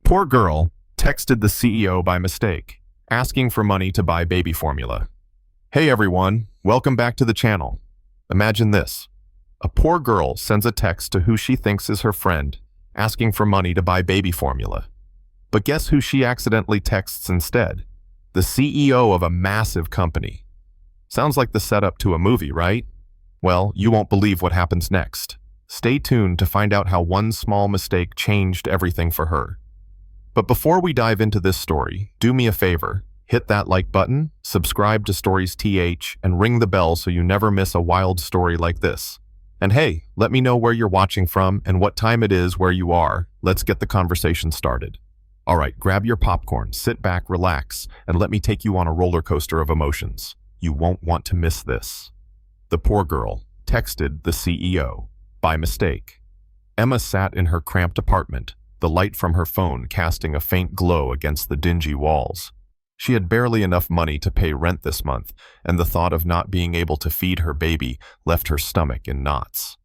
Poor girl texted the CEO by mistake, asking for money to buy baby formula. Hey everyone, welcome back to the channel. Imagine this. A poor girl sends a text to who she thinks is her friend, asking for money to buy baby formula. But guess who she accidentally texts instead? The CEO of a massive company. Sounds like the setup to a movie, right? Well, you won't believe what happens next. Stay tuned to find out how one small mistake changed everything for her. But before we dive into this story, do me a favor. Hit that like button, subscribe to Stories TH, and ring the bell so you never miss a wild story like this. And hey, let me know where you're watching from and what time it is where you are. Let's get the conversation started. All right, grab your popcorn, sit back, relax, and let me take you on a roller coaster of emotions. You won't want to miss this. The poor girl texted the CEO by mistake. Emma sat in her cramped apartment, the light from her phone casting a faint glow against the dingy walls. She had barely enough money to pay rent this month, and the thought of not being able to feed her baby left her stomach in knots.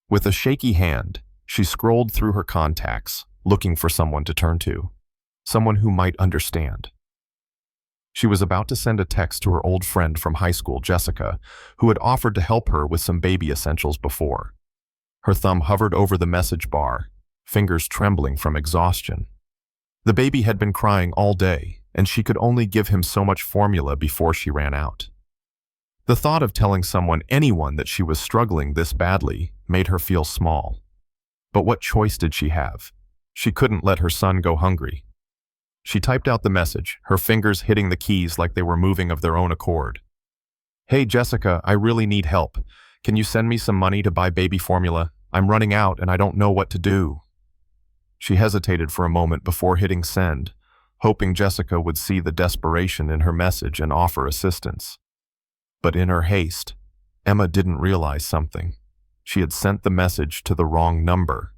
With a shaky hand, she scrolled through her contacts, looking for someone to turn to, someone who might understand. She was about to send a text to her old friend from high school, Jessica, who had offered to help her with some baby essentials before. Her thumb hovered over the message bar, fingers trembling from exhaustion. The baby had been crying all day, and she could only give him so much formula before she ran out. The thought of telling anyone that she was struggling this badly made her feel small. But what choice did she have? She couldn't let her son go hungry. She typed out the message, her fingers hitting the keys like they were moving of their own accord. Hey Jessica, I really need help. Can you send me some money to buy baby formula? I'm running out and I don't know what to do. She hesitated for a moment before hitting send, hoping Jessica would see the desperation in her message and offer assistance. But in her haste, Emma didn't realize something. She had sent the message to the wrong number.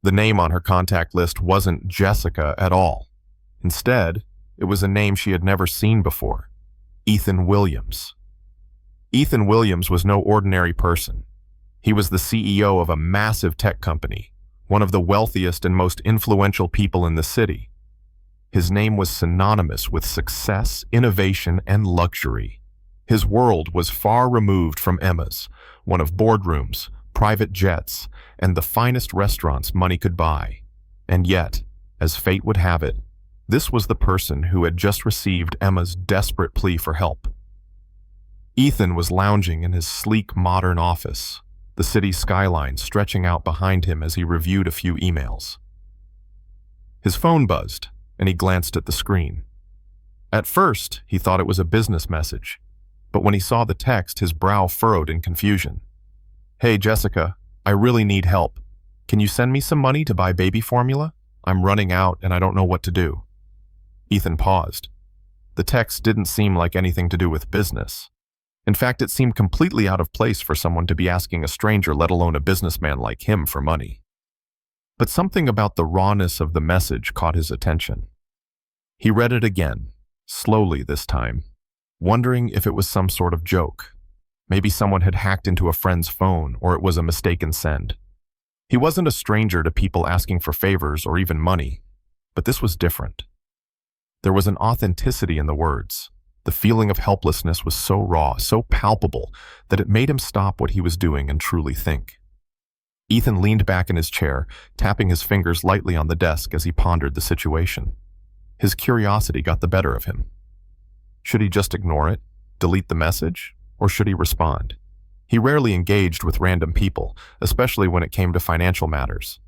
The name on her contact list wasn't Jessica at all. Instead, it was a name she had never seen before, Ethan Williams. Ethan Williams was no ordinary person. He was the CEO of a massive tech company, one of the wealthiest and most influential people in the city. His name was synonymous with success, innovation, and luxury. His world was far removed from Emma's, one of boardrooms, private jets, and the finest restaurants money could buy. And yet, as fate would have it, this was the person who had just received Emma's desperate plea for help. Ethan was lounging in his sleek, modern office, the city skyline stretching out behind him as he reviewed a few emails. His phone buzzed, and he glanced at the screen. At first, he thought it was a business message, but when he saw the text, his brow furrowed in confusion. Hey Jessica, I really need help. Can you send me some money to buy baby formula? I'm running out and I don't know what to do. Ethan paused. The text didn't seem like anything to do with business. In fact, it seemed completely out of place for someone to be asking a stranger, let alone a businessman like him, for money. But something about the rawness of the message caught his attention. He read it again, slowly this time, wondering if it was some sort of joke. Maybe someone had hacked into a friend's phone, or it was a mistaken send. He wasn't a stranger to people asking for favors or even money, but this was different. There was an authenticity in the words. The feeling of helplessness was so raw, so palpable, that it made him stop what he was doing and truly think. Ethan leaned back in his chair, tapping his fingers lightly on the desk as he pondered the situation. His curiosity got the better of him. Should he just ignore it, delete the message, or should he respond? He rarely engaged with random people, especially when it came to financial matters.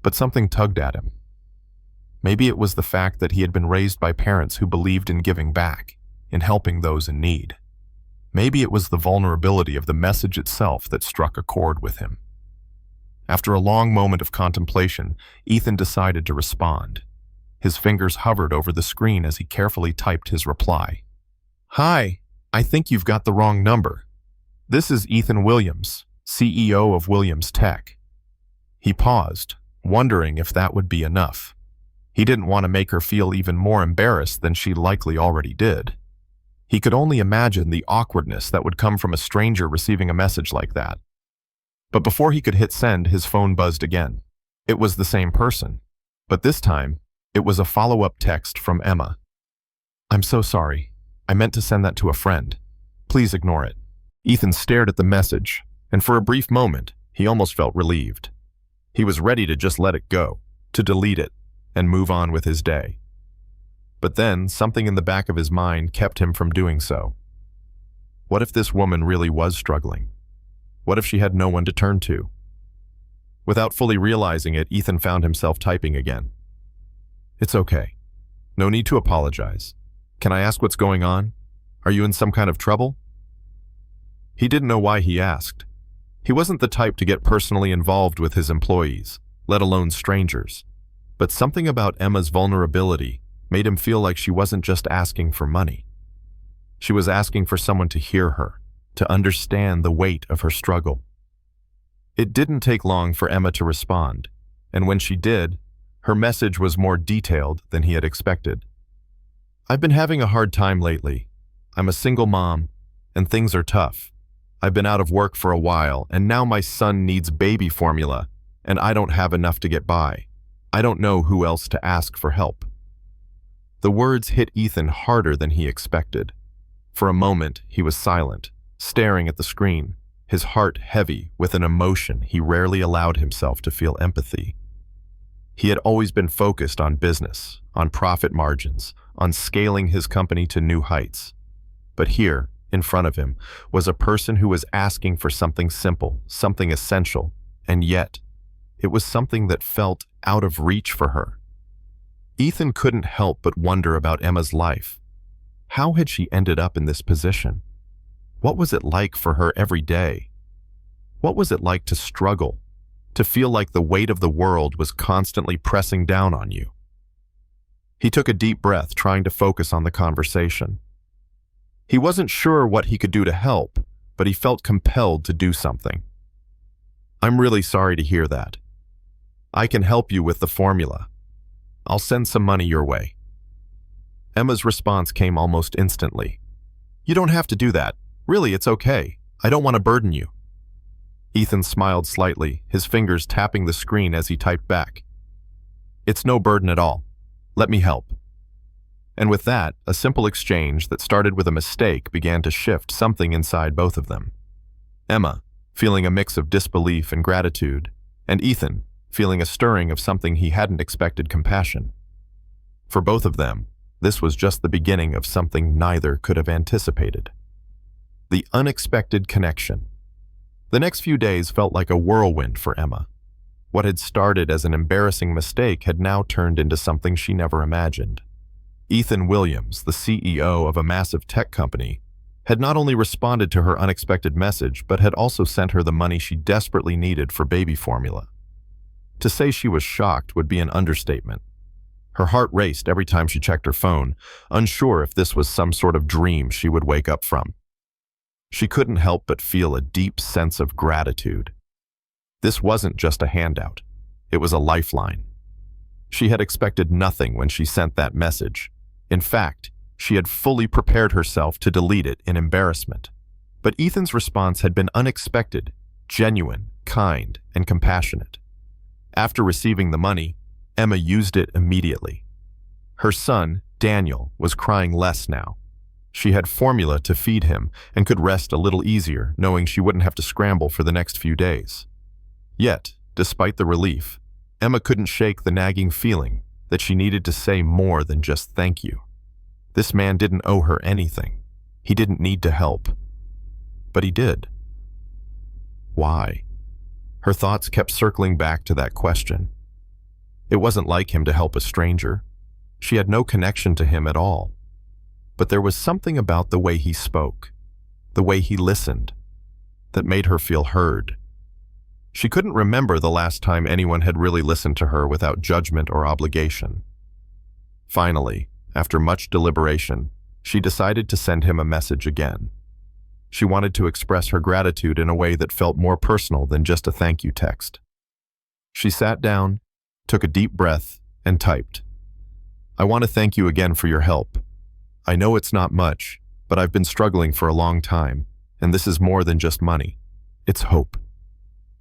But something tugged at him. Maybe it was the fact that he had been raised by parents who believed in giving back, in helping those in need. Maybe it was the vulnerability of the message itself that struck a chord with him. After a long moment of contemplation, Ethan decided to respond. His fingers hovered over the screen as he carefully typed his reply. Hi, I think you've got the wrong number. This is Ethan Williams, CEO of Williams Tech. He paused, wondering if that would be enough. He didn't want to make her feel even more embarrassed than she likely already did. He could only imagine the awkwardness that would come from a stranger receiving a message like that. But before he could hit send, his phone buzzed again. It was the same person. But this time, it was a follow-up text from Emma. "I'm so sorry. I meant to send that to a friend. Please ignore it." Ethan stared at the message, and for a brief moment, he almost felt relieved. He was ready to just let it go, to delete it, and move on with his day. But then, something in the back of his mind kept him from doing so. What if this woman really was struggling? What if she had no one to turn to? Without fully realizing it, Ethan found himself typing again. "It's okay. No need to apologize. Can I ask what's going on? Are you in some kind of trouble?" He didn't know why he asked. He wasn't the type to get personally involved with his employees, let alone strangers. But something about Emma's vulnerability made him feel like she wasn't just asking for money. She was asking for someone to hear her, to understand the weight of her struggle. It didn't take long for Emma to respond, and when she did, her message was more detailed than he had expected. "I've been having a hard time lately. I'm a single mom, and things are tough. I've been out of work for a while, and now my son needs baby formula, and I don't have enough to get by. I don't know who else to ask for help." The words hit Ethan harder than he expected. For a moment, he was silent, staring at the screen, his heart heavy with an emotion he rarely allowed himself to feel empathy. He had always been focused on business, on profit margins, on scaling his company to new heights. But here, in front of him, was a person who was asking for something simple, something essential, and yet, it was something that felt out of reach for her. Ethan couldn't help but wonder about Emma's life. How had she ended up in this position? What was it like for her every day? What was it like to struggle, to feel like the weight of the world was constantly pressing down on you? He took a deep breath, trying to focus on the conversation. He wasn't sure what he could do to help, but he felt compelled to do something. "I'm really sorry to hear that. I can help you with the formula. I'll send some money your way." Emma's response came almost instantly. "You don't have to do that. Really, it's okay. I don't want to burden you." Ethan smiled slightly, his fingers tapping the screen as he typed back. "It's no burden at all. Let me help." And with that, a simple exchange that started with a mistake began to shift something inside both of them. Emma, feeling a mix of disbelief and gratitude, and Ethan, feeling a stirring of something he hadn't expected: compassion. For both of them, this was just the beginning of something neither could have anticipated. The unexpected connection. The next few days felt like a whirlwind for Emma. What had started as an embarrassing mistake had now turned into something she never imagined. Ethan Williams, the CEO of a massive tech company, had not only responded to her unexpected message, but had also sent her the money she desperately needed for baby formula. To say she was shocked would be an understatement. Her heart raced every time she checked her phone, unsure if this was some sort of dream she would wake up from. She couldn't help but feel a deep sense of gratitude. This wasn't just a handout. It was a lifeline. She had expected nothing when she sent that message. In fact, she had fully prepared herself to delete it in embarrassment. But Ethan's response had been unexpected, genuine, kind, and compassionate. After receiving the money, Emma used it immediately. Her son, Daniel, was crying less now. She had formula to feed him and could rest a little easier, knowing she wouldn't have to scramble for the next few days. Yet, despite the relief, Emma couldn't shake the nagging feeling that she needed to say more than just thank you. This man didn't owe her anything. He didn't need to help. But he did. Why? Her thoughts kept circling back to that question. It wasn't like him to help a stranger. She had no connection to him at all. But there was something about the way he spoke, the way he listened, that made her feel heard. She couldn't remember the last time anyone had really listened to her without judgment or obligation. Finally, after much deliberation, she decided to send him a message again. She wanted to express her gratitude in a way that felt more personal than just a thank you text. She sat down, took a deep breath, and typed, "I want to thank you again for your help. I know it's not much, but I've been struggling for a long time, and this is more than just money. It's hope.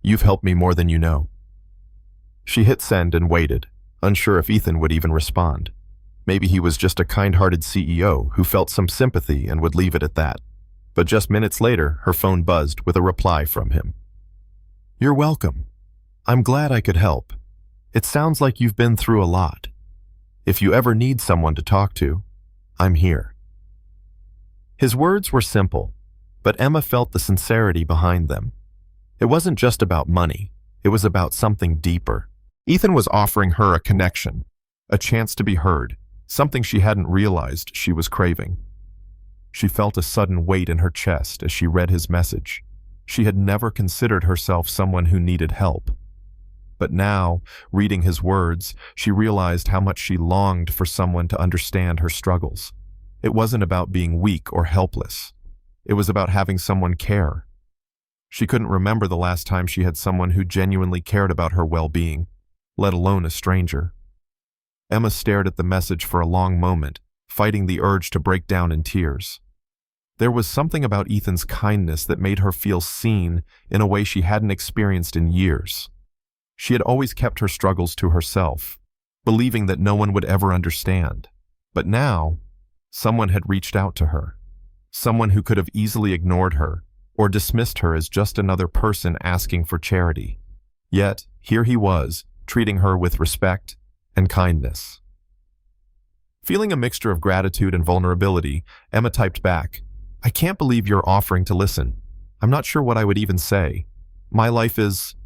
You've helped me more than you know." She hit send and waited, unsure if Ethan would even respond. Maybe he was just a kind-hearted CEO who felt some sympathy and would leave it at that. But just minutes later, her phone buzzed with a reply from him. "You're welcome. I'm glad I could help. It sounds like you've been through a lot. If you ever need someone to talk to, I'm here." His words were simple, but Emma felt the sincerity behind them. It wasn't just about money. It was about something deeper. Ethan was offering her a connection, a chance to be heard, something she hadn't realized she was craving. She felt a sudden weight in her chest as she read his message. She had never considered herself someone who needed help. But now, reading his words, she realized how much she longed for someone to understand her struggles. It wasn't about being weak or helpless. It was about having someone care. She couldn't remember the last time she had someone who genuinely cared about her well-being, let alone a stranger. Emma stared at the message for a long moment, fighting the urge to break down in tears. There was something about Ethan's kindness that made her feel seen in a way she hadn't experienced in years. She had always kept her struggles to herself, believing that no one would ever understand. But now, someone had reached out to her. Someone who could have easily ignored her or dismissed her as just another person asking for charity. Yet, here he was, treating her with respect and kindness. Feeling a mixture of gratitude and vulnerability, Emma typed back, "I can't believe you're offering to listen. I'm not sure what I would even say. My life is...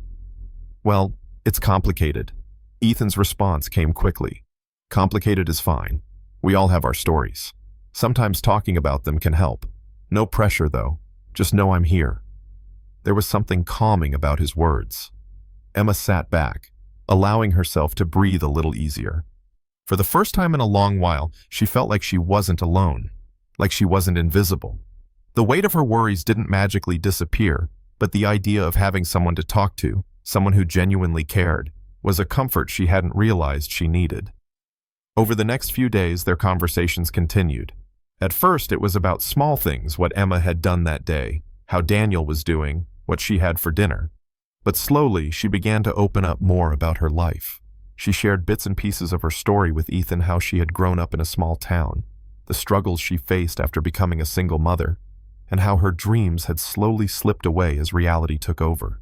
well, it's complicated." Ethan's response came quickly. "Complicated is fine. We all have our stories. Sometimes talking about them can help. No pressure, though. Just know I'm here." There was something calming about his words. Emma sat back, allowing herself to breathe a little easier. For the first time in a long while, she felt like she wasn't alone, like she wasn't invisible. The weight of her worries didn't magically disappear, but the idea of having someone to talk to, someone who genuinely cared, was a comfort she hadn't realized she needed. Over the next few days, their conversations continued. At first, it was about small things, what Emma had done that day, how Daniel was doing, what she had for dinner. But slowly, she began to open up more about her life. She shared bits and pieces of her story with Ethan, how she had grown up in a small town, the struggles she faced after becoming a single mother, and how her dreams had slowly slipped away as reality took over.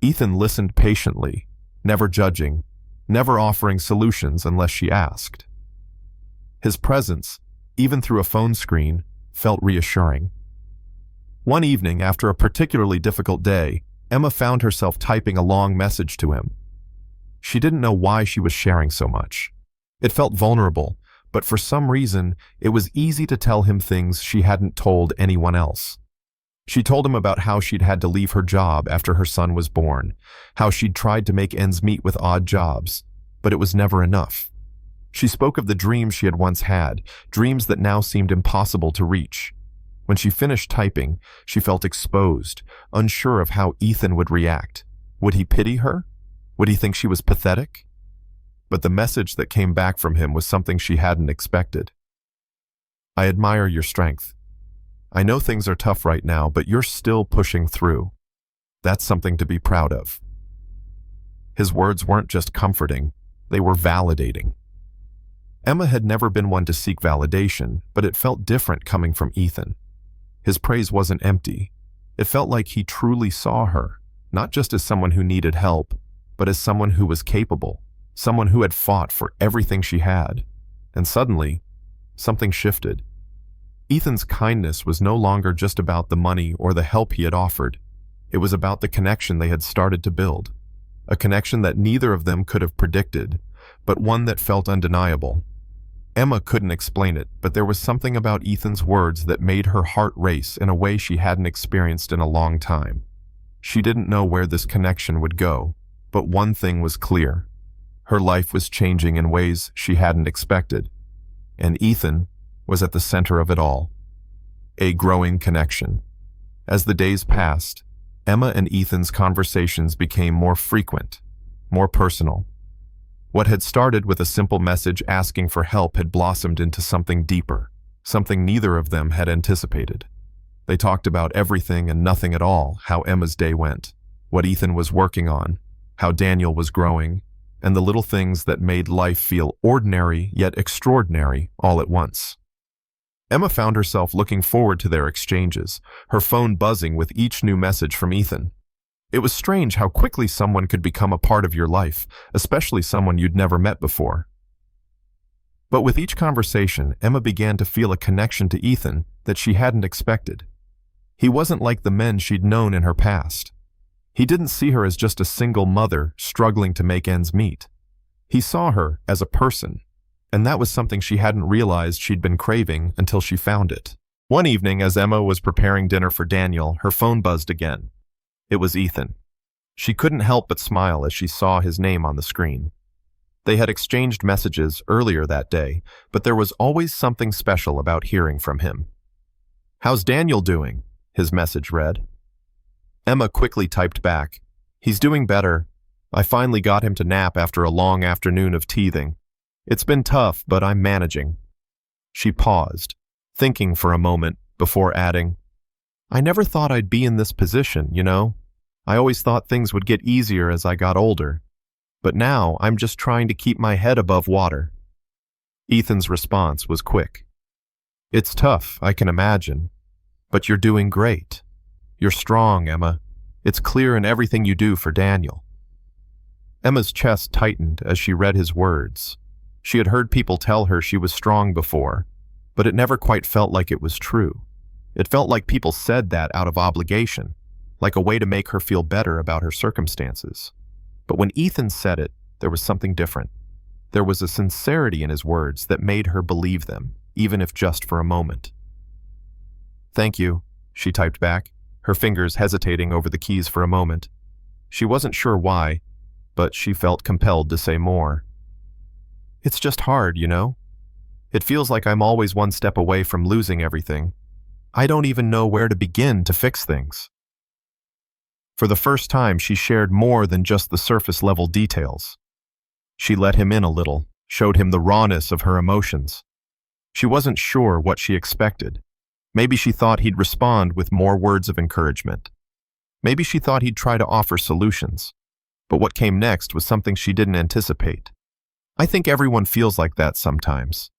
Ethan listened patiently, never judging, never offering solutions unless she asked. His presence, even through a phone screen, felt reassuring. One evening, after a particularly difficult day, Emma found herself typing a long message to him. She didn't know why she was sharing so much. It felt vulnerable, but for some reason, it was easy to tell him things she hadn't told anyone else. She told him about how she'd had to leave her job after her son was born, how she'd tried to make ends meet with odd jobs, but it was never enough. She spoke of the dreams she had once had, dreams that now seemed impossible to reach. When she finished typing, she felt exposed, unsure of how Ethan would react. Would he pity her? Would he think she was pathetic? But the message that came back from him was something she hadn't expected. "I admire your strength. I know things are tough right now, but you're still pushing through. That's something to be proud of." His words weren't just comforting, they were validating. Emma had never been one to seek validation, but it felt different coming from Ethan. His praise wasn't empty. It felt like he truly saw her, not just as someone who needed help, but as someone who was capable, someone who had fought for everything she had. And suddenly, something shifted. Ethan's kindness was no longer just about the money or the help he had offered. It was about the connection they had started to build, a connection that neither of them could have predicted, but one that felt undeniable. Emma couldn't explain it, but there was something about Ethan's words that made her heart race in a way she hadn't experienced in a long time. She didn't know where this connection would go, but one thing was clear. Her life was changing in ways she hadn't expected, and Ethan was at the center of it all. A growing connection. As the days passed, Emma and Ethan's conversations became more frequent, more personal. What had started with a simple message asking for help had blossomed into something deeper, something neither of them had anticipated. They talked about everything and nothing at all, how Emma's day went, what Ethan was working on, how Daniel was growing, and the little things that made life feel ordinary yet extraordinary all at once. Emma found herself looking forward to their exchanges, her phone buzzing with each new message from Ethan. It was strange how quickly someone could become a part of your life, especially someone you'd never met before. But with each conversation, Emma began to feel a connection to Ethan that she hadn't expected. He wasn't like the men she'd known in her past. He didn't see her as just a single mother struggling to make ends meet. He saw her as a person, and that was something she hadn't realized she'd been craving until she found it. One evening, as Emma was preparing dinner for Daniel, her phone buzzed again. It was Ethan. She couldn't help but smile as she saw his name on the screen. They had exchanged messages earlier that day, but there was always something special about hearing from him. "How's Daniel doing?" his message read. Emma quickly typed back, "He's doing better. I finally got him to nap after a long afternoon of teething. It's been tough, but I'm managing." She paused, thinking for a moment before adding, "I never thought I'd be in this position, you know? I always thought things would get easier as I got older. But now I'm just trying to keep my head above water." Ethan's response was quick. "It's tough, I can imagine. But you're doing great. You're strong, Emma. It's clear in everything you do for Daniel." Emma's chest tightened as she read his words. She had heard people tell her she was strong before, but it never quite felt like it was true. It felt like people said that out of obligation, like a way to make her feel better about her circumstances. But when Ethan said it, there was something different. There was a sincerity in his words that made her believe them, even if just for a moment. "Thank you," she typed back, her fingers hesitating over the keys for a moment. She wasn't sure why, but she felt compelled to say more. "It's just hard, you know? It feels like I'm always one step away from losing everything. I don't even know where to begin to fix things." For the first time, she shared more than just the surface-level details. She let him in a little, showed him the rawness of her emotions. She wasn't sure what she expected. Maybe she thought he'd respond with more words of encouragement. Maybe she thought he'd try to offer solutions. But what came next was something she didn't anticipate. I think everyone feels like that sometimes.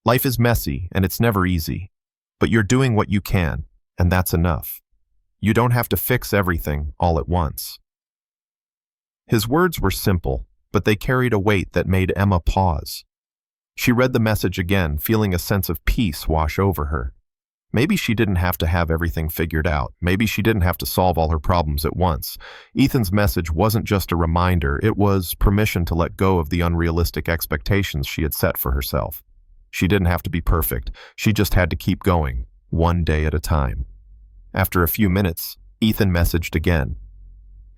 Life is messy, and it's never easy. But you're doing what you can, and that's enough. You don't have to fix everything all at once. His words were simple, but they carried a weight that made Emma pause. She read the message again, feeling a sense of peace wash over her. Maybe she didn't have to have everything figured out. Maybe she didn't have to solve all her problems at once. Ethan's message wasn't just a reminder, it was permission to let go of the unrealistic expectations she had set for herself. She didn't have to be perfect. She just had to keep going, one day at a time. After a few minutes, Ethan messaged again.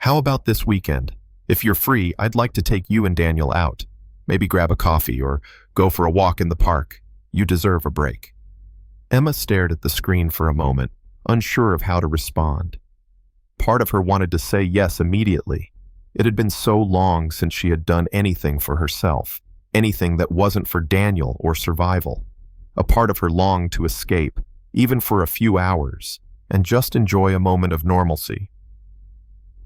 "How about this weekend? If you're free, I'd like to take you and Daniel out. Maybe grab a coffee or go for a walk in the park. You deserve a break." Emma stared at the screen for a moment, unsure of how to respond. Part of her wanted to say yes immediately. It had been so long since she had done anything for herself, anything that wasn't for Daniel or survival. A part of her longed to escape, even for a few hours, and just enjoy a moment of normalcy.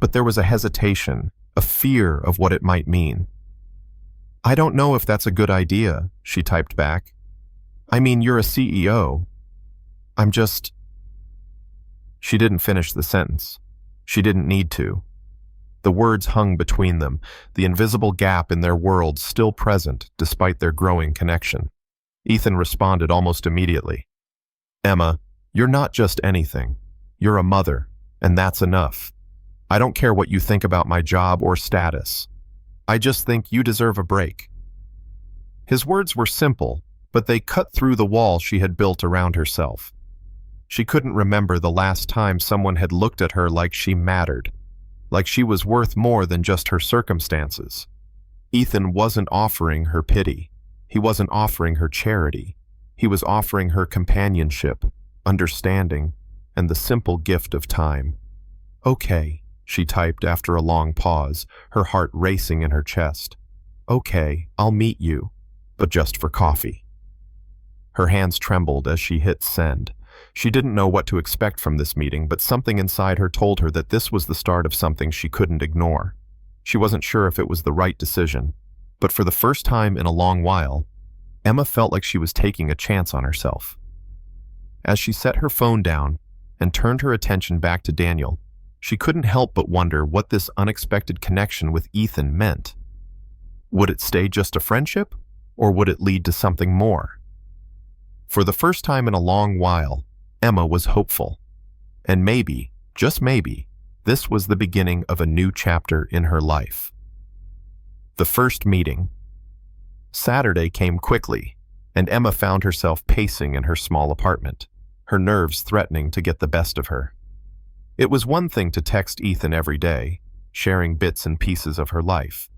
But there was a hesitation, a fear of what it might mean. "I don't know if that's a good idea," she typed back. "I mean, you're a CEO. I'm just..." She didn't finish the sentence. She didn't need to. The words hung between them, the invisible gap in their worlds still present despite their growing connection. Ethan responded almost immediately. "Emma, you're not just anything. You're a mother, and that's enough. I don't care what you think about my job or status. I just think you deserve a break." His words were simple, but they cut through the wall she had built around herself. She couldn't remember the last time someone had looked at her like she mattered, like she was worth more than just her circumstances. Ethan wasn't offering her pity. He wasn't offering her charity. He was offering her companionship, understanding, and the simple gift of time. "Okay," she typed after a long pause, her heart racing in her chest. "Okay, I'll meet you, but just for coffee." Her hands trembled as she hit send. She didn't know what to expect from this meeting, but something inside her told her that this was the start of something she couldn't ignore. She wasn't sure if it was the right decision, But for the first time in a long while, Emma felt like she was taking a chance on herself. As she set her phone down and turned her attention back to Daniel, she couldn't help but wonder what this unexpected connection with Ethan meant. Would it stay just a friendship, or would it lead to something more? For the first time in a long while, Emma was hopeful. And maybe, just maybe, this was the beginning of a new chapter in her life. The first meeting. Saturday came quickly, and Emma found herself pacing in her small apartment, her nerves threatening to get the best of her. It was one thing to text Ethan every day, sharing bits and pieces of her life,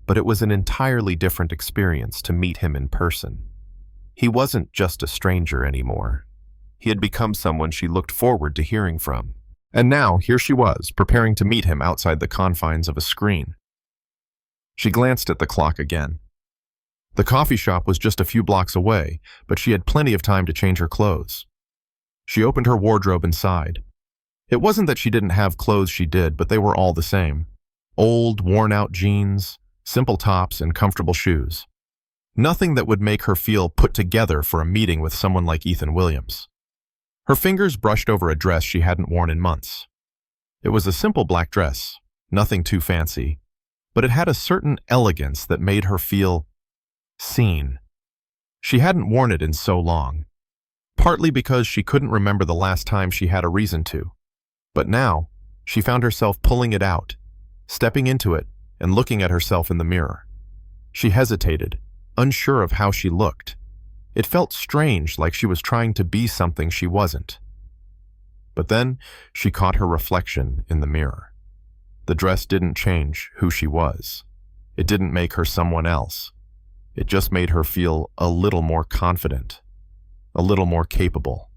but it was an entirely different experience to meet him in person. He wasn't just a stranger anymore. He had become someone she looked forward to hearing from. And now, here she was, preparing to meet him outside the confines of a screen. She glanced at the clock again. The coffee shop was just a few blocks away, but she had plenty of time to change her clothes. She opened her wardrobe and sighed. It wasn't that she didn't have clothes she did, but they were all the same. Old, worn-out jeans, simple tops, and comfortable shoes. Nothing that would make her feel put together for a meeting with someone like Ethan Williams. Her fingers brushed over a dress she hadn't worn in months. It was a simple black dress, nothing too fancy, but it had a certain elegance that made her feel seen. She hadn't worn it in so long, partly because she couldn't remember the last time she had a reason to. But now, she found herself pulling it out, stepping into it, and looking at herself in the mirror. She hesitated, unsure of how she looked. It felt strange, like she was trying to be something she wasn't. But then, she caught her reflection in the mirror. The dress didn't change who she was. It didn't make her someone else. It just made her feel a little more confident, a little more capable.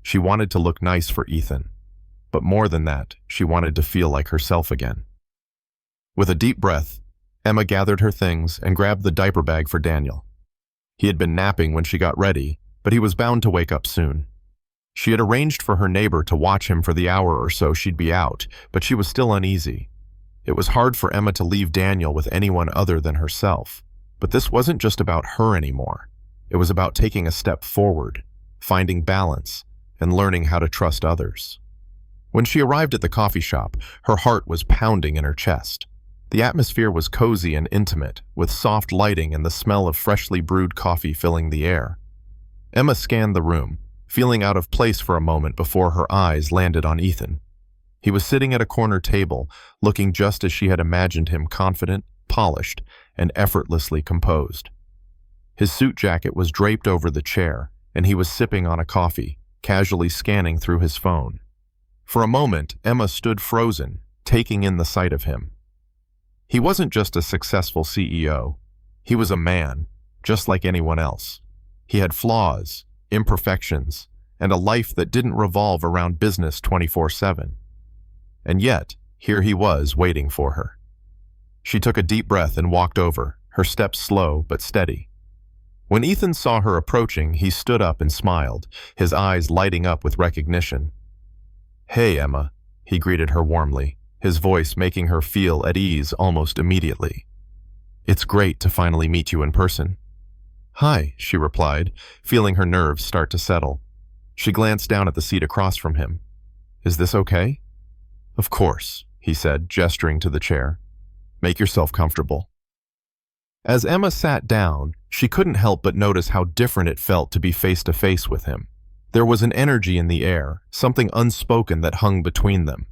She wanted to look nice for Ethan, but more than that, she wanted to feel like herself again. With a deep breath, Emma gathered her things and grabbed the diaper bag for Daniel. He had been napping when she got ready, but he was bound to wake up soon. She had arranged for her neighbor to watch him for the hour or so she'd be out, but she was still uneasy. It was hard for Emma to leave Daniel with anyone other than herself, but this wasn't just about her anymore. It was about taking a step forward, finding balance, and learning how to trust others. When she arrived at the coffee shop, her heart was pounding in her chest. The atmosphere was cozy and intimate, with soft lighting and the smell of freshly brewed coffee filling the air. Emma scanned the room, feeling out of place for a moment before her eyes landed on Ethan. He was sitting at a corner table, looking just as she had imagined him, confident, polished, and effortlessly composed. His suit jacket was draped over the chair, and he was sipping on a coffee, casually scanning through his phone. For a moment, Emma stood frozen, taking in the sight of him. He wasn't just a successful CEO. He was a man, just like anyone else. He had flaws, imperfections, and a life that didn't revolve around business 24/7. And yet, here he was waiting for her. She took a deep breath and walked over, her steps slow but steady. When Ethan saw her approaching, he stood up and smiled, his eyes lighting up with recognition. "Hey, Emma," he greeted her warmly, his voice making her feel at ease almost immediately. "It's great to finally meet you in person." "Hi," she replied, feeling her nerves start to settle. She glanced down at the seat across from him. "Is this okay?" "Of course," he said, gesturing to the chair. "Make yourself comfortable." As Emma sat down, she couldn't help but notice how different it felt to be face to face with him. There was an energy in the air, something unspoken that hung between them.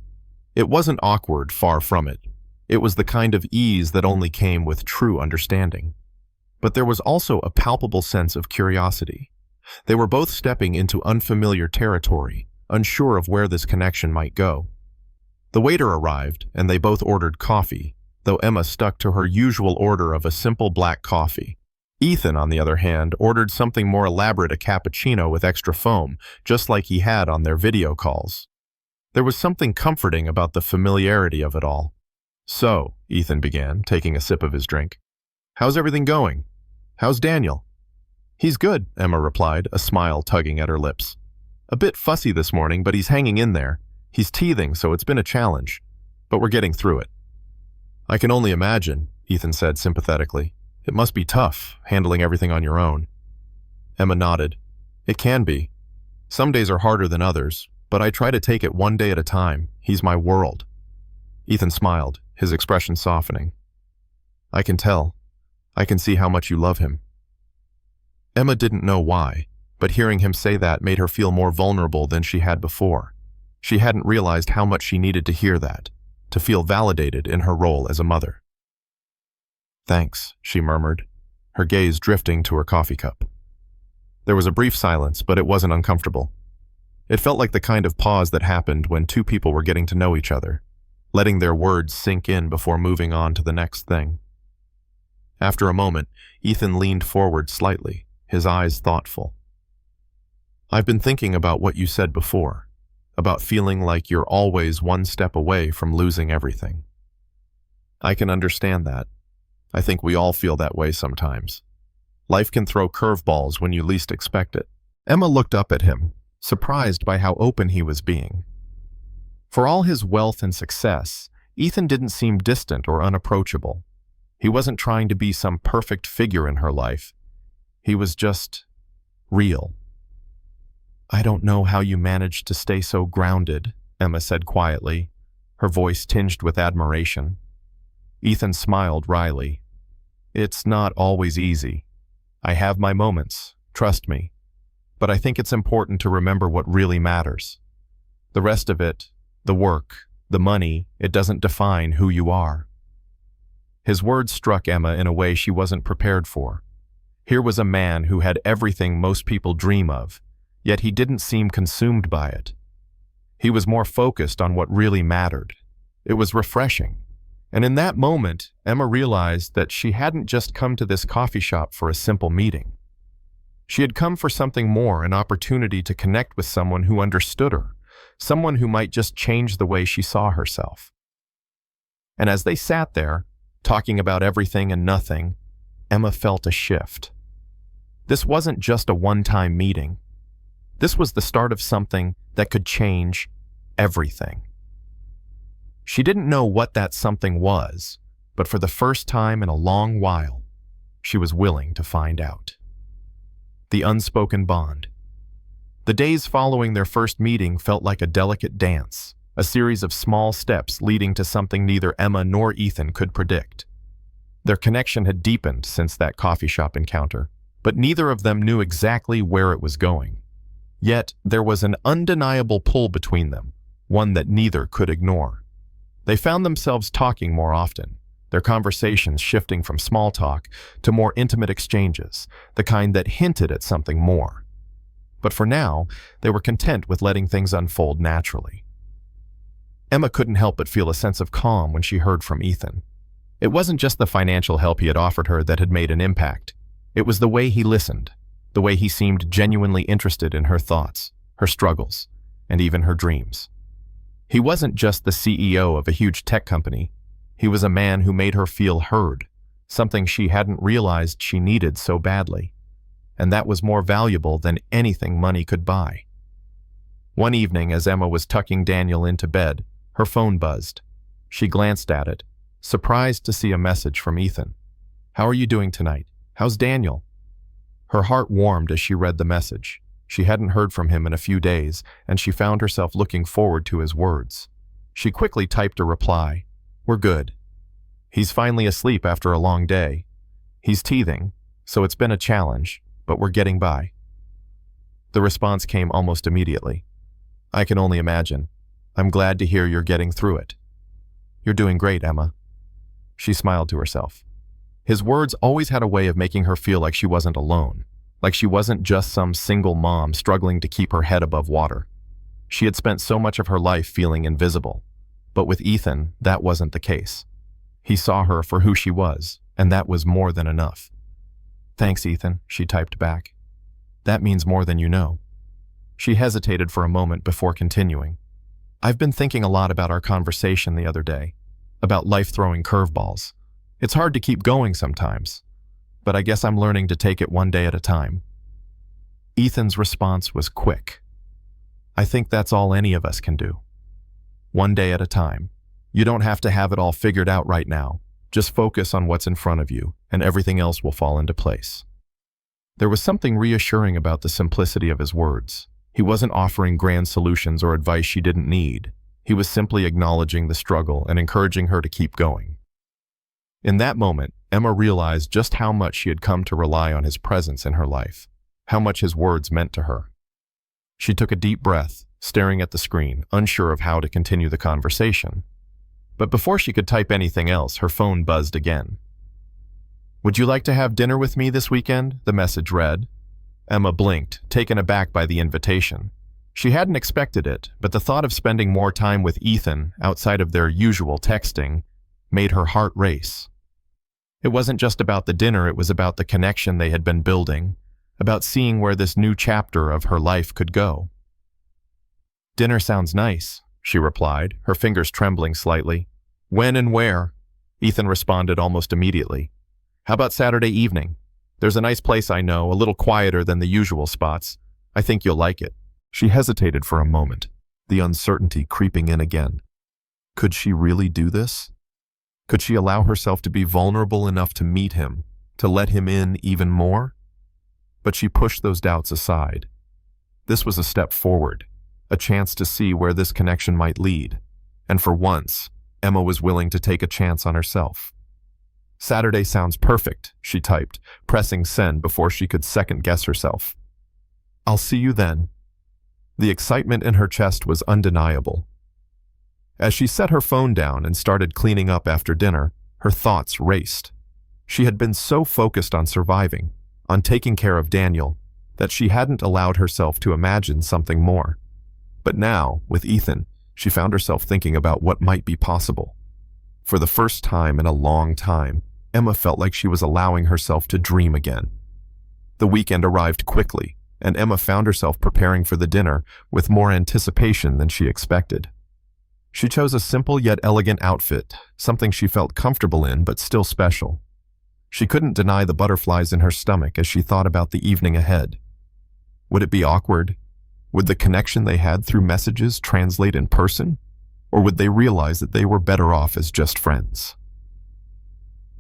It wasn't awkward, far from it. It was the kind of ease that only came with true understanding. But there was also a palpable sense of curiosity. They were both stepping into unfamiliar territory, unsure of where this connection might go. The waiter arrived, and they both ordered coffee, though Emma stuck to her usual order of a simple black coffee. Ethan, on the other hand, ordered something more elaborate, a cappuccino with extra foam, just like he had on their video calls. There was something comforting about the familiarity of it all. "So," Ethan began, taking a sip of his drink, "how's everything going? How's Daniel?" "He's good," Emma replied, a smile tugging at her lips. "A bit fussy this morning, but he's hanging in there. He's teething, so it's been a challenge. But we're getting through it." "I can only imagine. Ethan said sympathetically. It must be tough, handling everything on your own. Emma nodded. It can be. Some days are harder than others, but I try to take it one day at a time. He's my world. Ethan smiled, his expression softening. I can tell. I can see how much you love him. Emma didn't know why, but hearing him say that made her feel more vulnerable than she had before. She hadn't realized how much she needed to hear that, to feel validated in her role as a mother. Thanks, she murmured, her gaze drifting to her coffee cup. There was a brief silence, but it wasn't uncomfortable. It felt like the kind of pause that happened when two people were getting to know each other, letting their words sink in before moving on to the next thing. After a moment, Ethan leaned forward slightly, his eyes thoughtful. I've been thinking about what you said before, about feeling like you're always one step away from losing everything. I can understand that. I think we all feel that way sometimes. Life can throw curveballs when you least expect it. Emma looked up at him, surprised by how open he was being. For all his wealth and success, Ethan didn't seem distant or unapproachable. He wasn't trying to be some perfect figure in her life. He was just real. I don't know how you managed to stay so grounded, Emma said quietly, her voice tinged with admiration. Ethan smiled wryly. It's not always easy. I have my moments, trust me. But I think it's important to remember what really matters. The rest of it, the work, the money, it doesn't define who you are. His words struck Emma in a way she wasn't prepared for. Here was a man who had everything most people dream of, yet he didn't seem consumed by it. He was more focused on what really mattered. It was refreshing. And in that moment, Emma realized that she hadn't just come to this coffee shop for a simple meeting. She had come for something more, an opportunity to connect with someone who understood her, someone who might just change the way she saw herself. And as they sat there, talking about everything and nothing, Emma felt a shift. This wasn't just a one-time meeting. This was the start of something that could change everything. She didn't know what that something was, but for the first time in a long while, she was willing to find out. The unspoken bond. The days following their first meeting felt like a delicate dance, a series of small steps leading to something neither Emma nor Ethan could predict. Their connection had deepened since that coffee shop encounter, but neither of them knew exactly where it was going. Yet there was an undeniable pull between them, one that neither could ignore. They found themselves talking more often, their conversations shifting from small talk to more intimate exchanges, the kind that hinted at something more. But for now, they were content with letting things unfold naturally. Emma couldn't help but feel a sense of calm when she heard from Ethan. It wasn't just the financial help he had offered her that had made an impact. It was the way he listened, the way he seemed genuinely interested in her thoughts, her struggles, and even her dreams. He wasn't just the CEO of a huge tech company. He was a man who made her feel heard, something she hadn't realized she needed so badly. And that was more valuable than anything money could buy. One evening, as Emma was tucking Daniel into bed, her phone buzzed. She glanced at it, surprised to see a message from Ethan. "How are you doing tonight? How's Daniel?" Her heart warmed as she read the message. She hadn't heard from him in a few days, and she found herself looking forward to his words. She quickly typed a reply. "We're good. He's finally asleep after a long day. He's teething, so it's been a challenge, but we're getting by." The response came almost immediately. "I can only imagine. I'm glad to hear you're getting through it." "You're doing great, Emma." She smiled to herself. His words always had a way of making her feel like she wasn't alone, like she wasn't just some single mom struggling to keep her head above water. She had spent so much of her life feeling invisible, but with Ethan, that wasn't the case. He saw her for who she was, and that was more than enough. "Thanks, Ethan," she typed back. "That means more than you know." She hesitated for a moment before continuing. "I've been thinking a lot about our conversation the other day, about life throwing curveballs. It's hard to keep going sometimes, but I guess I'm learning to take it one day at a time." Ethan's response was quick. "I think that's all any of us can do. One day at a time. You don't have to have it all figured out right now. Just focus on what's in front of you, and everything else will fall into place. There was something reassuring about the simplicity of his words. He wasn't offering grand solutions or advice she didn't need. He was simply acknowledging the struggle and encouraging her to keep going. In that moment, Emma realized just how much she had come to rely on his presence in her life, how much his words meant to her. She took a deep breath, staring at the screen, unsure of how to continue the conversation. But before she could type anything else, her phone buzzed again. "Would you like to have dinner with me this weekend?" the message read. Emma blinked, taken aback by the invitation. She hadn't expected it, but the thought of spending more time with Ethan, outside of their usual texting, made her heart race. It wasn't just about the dinner, it was about the connection they had been building, about seeing where this new chapter of her life could go. "Dinner sounds nice," she replied, her fingers trembling slightly. "When and where?" Ethan responded almost immediately. "How about Saturday evening? There's a nice place I know, a little quieter than the usual spots. I think you'll like it." She hesitated for a moment, the uncertainty creeping in again. Could she really do this? Could she allow herself to be vulnerable enough to meet him, to let him in even more? But she pushed those doubts aside. This was a step forward, a chance to see where this connection might lead. And for once, Emma was willing to take a chance on herself. "Saturday sounds perfect," she typed, pressing send before she could second-guess herself. "I'll see you then." The excitement in her chest was undeniable. As she set her phone down and started cleaning up after dinner, her thoughts raced. She had been so focused on surviving, on taking care of Daniel, that she hadn't allowed herself to imagine something more. But now, with Ethan, she found herself thinking about what might be possible. For the first time in a long time, Emma felt like she was allowing herself to dream again. The weekend arrived quickly, and Emma found herself preparing for the dinner with more anticipation than she expected. She chose a simple yet elegant outfit, something she felt comfortable in but still special. She couldn't deny the butterflies in her stomach as she thought about the evening ahead. Would it be awkward? Would the connection they had through messages translate in person? Or would they realize that they were better off as just friends?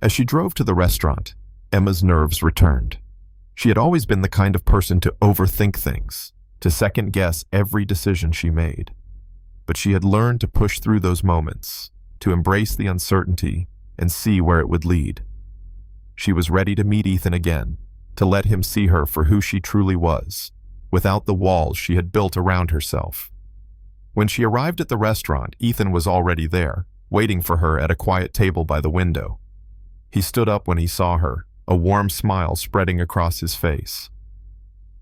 As she drove to the restaurant, Emma's nerves returned. She had always been the kind of person to overthink things, to second-guess every decision she made. But she had learned to push through those moments, to embrace the uncertainty and see where it would lead. She was ready to meet Ethan again, to let him see her for who she truly was, without the walls she had built around herself. When she arrived at the restaurant, Ethan was already there, waiting for her at a quiet table by the window. He stood up when he saw her, a warm smile spreading across his face.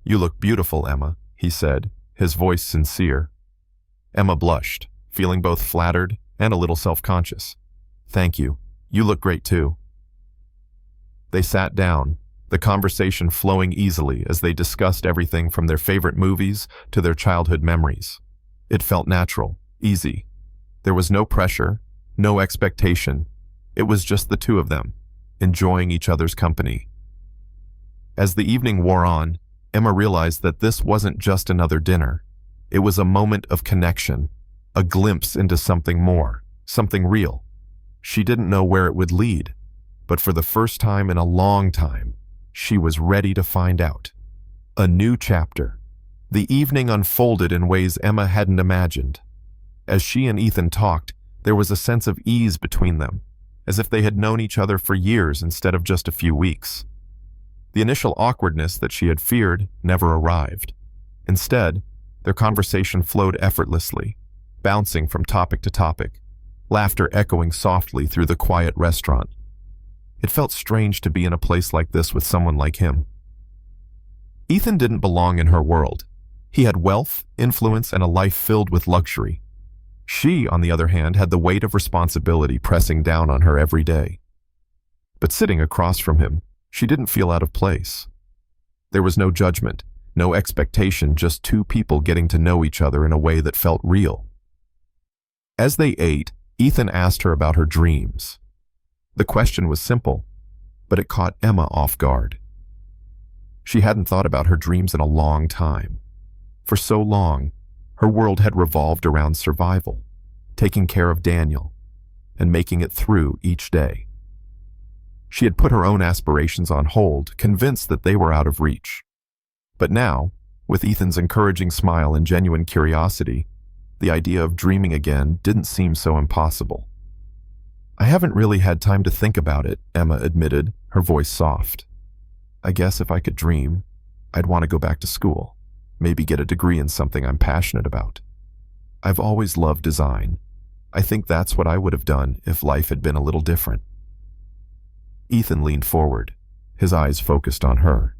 "You look beautiful, Emma," he said, his voice sincere. Emma blushed, feeling both flattered and a little self-conscious. "Thank you. You look great too." They sat down, the conversation flowing easily as they discussed everything from their favorite movies to their childhood memories. It felt natural, easy. There was no pressure, no expectation. It was just the two of them, enjoying each other's company. As the evening wore on, Emma realized that this wasn't just another dinner. It was a moment of connection, a glimpse into something more, something real. She didn't know where it would lead, but for the first time in a long time, she was ready to find out. A new chapter. The evening unfolded in ways Emma hadn't imagined. As she and Ethan talked, there was a sense of ease between them, as if they had known each other for years instead of just a few weeks. The initial awkwardness that she had feared never arrived. Instead, their conversation flowed effortlessly, bouncing from topic to topic, laughter echoing softly through the quiet restaurant. It felt strange to be in a place like this with someone like him. Ethan didn't belong in her world. He had wealth, influence, and a life filled with luxury. She, on the other hand, had the weight of responsibility pressing down on her every day. But sitting across from him, she didn't feel out of place. There was no judgment, no expectation, just two people getting to know each other in a way that felt real. As they ate, Ethan asked her about her dreams. The question was simple, but it caught Emma off guard. She hadn't thought about her dreams in a long time. For so long, her world had revolved around survival, taking care of Daniel, and making it through each day. She had put her own aspirations on hold, convinced that they were out of reach. But now, with Ethan's encouraging smile and genuine curiosity, the idea of dreaming again didn't seem so impossible. "I haven't really had time to think about it," Emma admitted, her voice soft. "I guess if I could dream, I'd want to go back to school, maybe get a degree in something I'm passionate about. I've always loved design. I think that's what I would have done if life had been a little different." Ethan leaned forward, his eyes focused on her.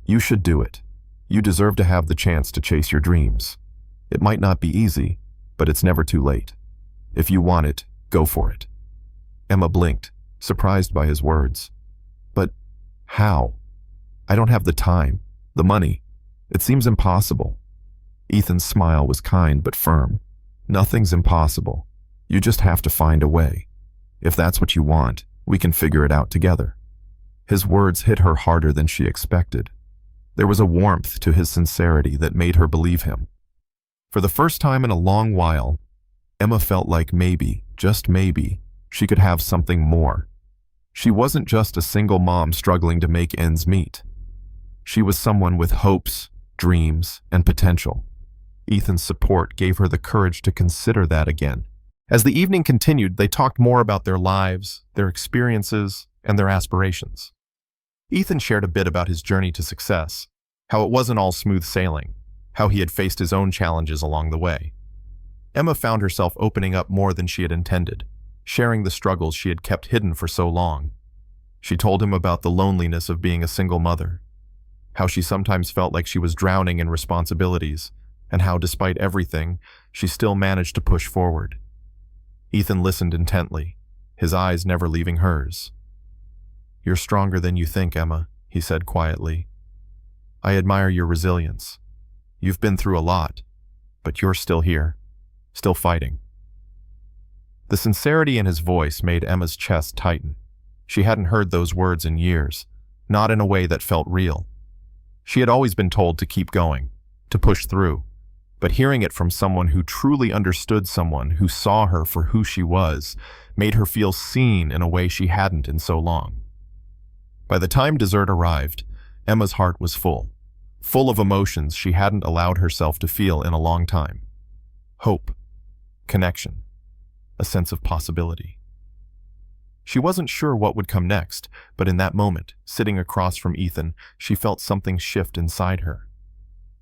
"You should do it. You deserve to have the chance to chase your dreams. It might not be easy, but it's never too late. If you want it, go for it." Emma blinked, surprised by his words. "But how? I don't have the time, the money. It seems impossible." Ethan's smile was kind but firm. "Nothing's impossible. You just have to find a way. If that's what you want, we can figure it out together." His words hit her harder than she expected. There was a warmth to his sincerity that made her believe him. For the first time in a long while, Emma felt like maybe, just maybe, she could have something more. She wasn't just a single mom struggling to make ends meet. She was someone with hopes, dreams, and potential. Ethan's support gave her the courage to consider that again. As the evening continued, they talked more about their lives, their experiences, and their aspirations. Ethan shared a bit about his journey to success, how it wasn't all smooth sailing, how he had faced his own challenges along the way. Emma found herself opening up more than she had intended, sharing the struggles she had kept hidden for so long. She told him about the loneliness of being a single mother, how she sometimes felt like she was drowning in responsibilities, and how, despite everything, she still managed to push forward. Ethan listened intently, his eyes never leaving hers. "You're stronger than you think, Emma," he said quietly. "I admire your resilience. You've been through a lot, but you're still here, still fighting." The sincerity in his voice made Emma's chest tighten. She hadn't heard those words in years, not in a way that felt real. She had always been told to keep going, to push through, but hearing it from someone who truly understood, someone who saw her for who she was, made her feel seen in a way she hadn't in so long. By the time dessert arrived, Emma's heart was full of emotions she hadn't allowed herself to feel in a long time. Hope, connection, a sense of possibility. She wasn't sure what would come next, but in that moment, sitting across from Ethan, she felt something shift inside her.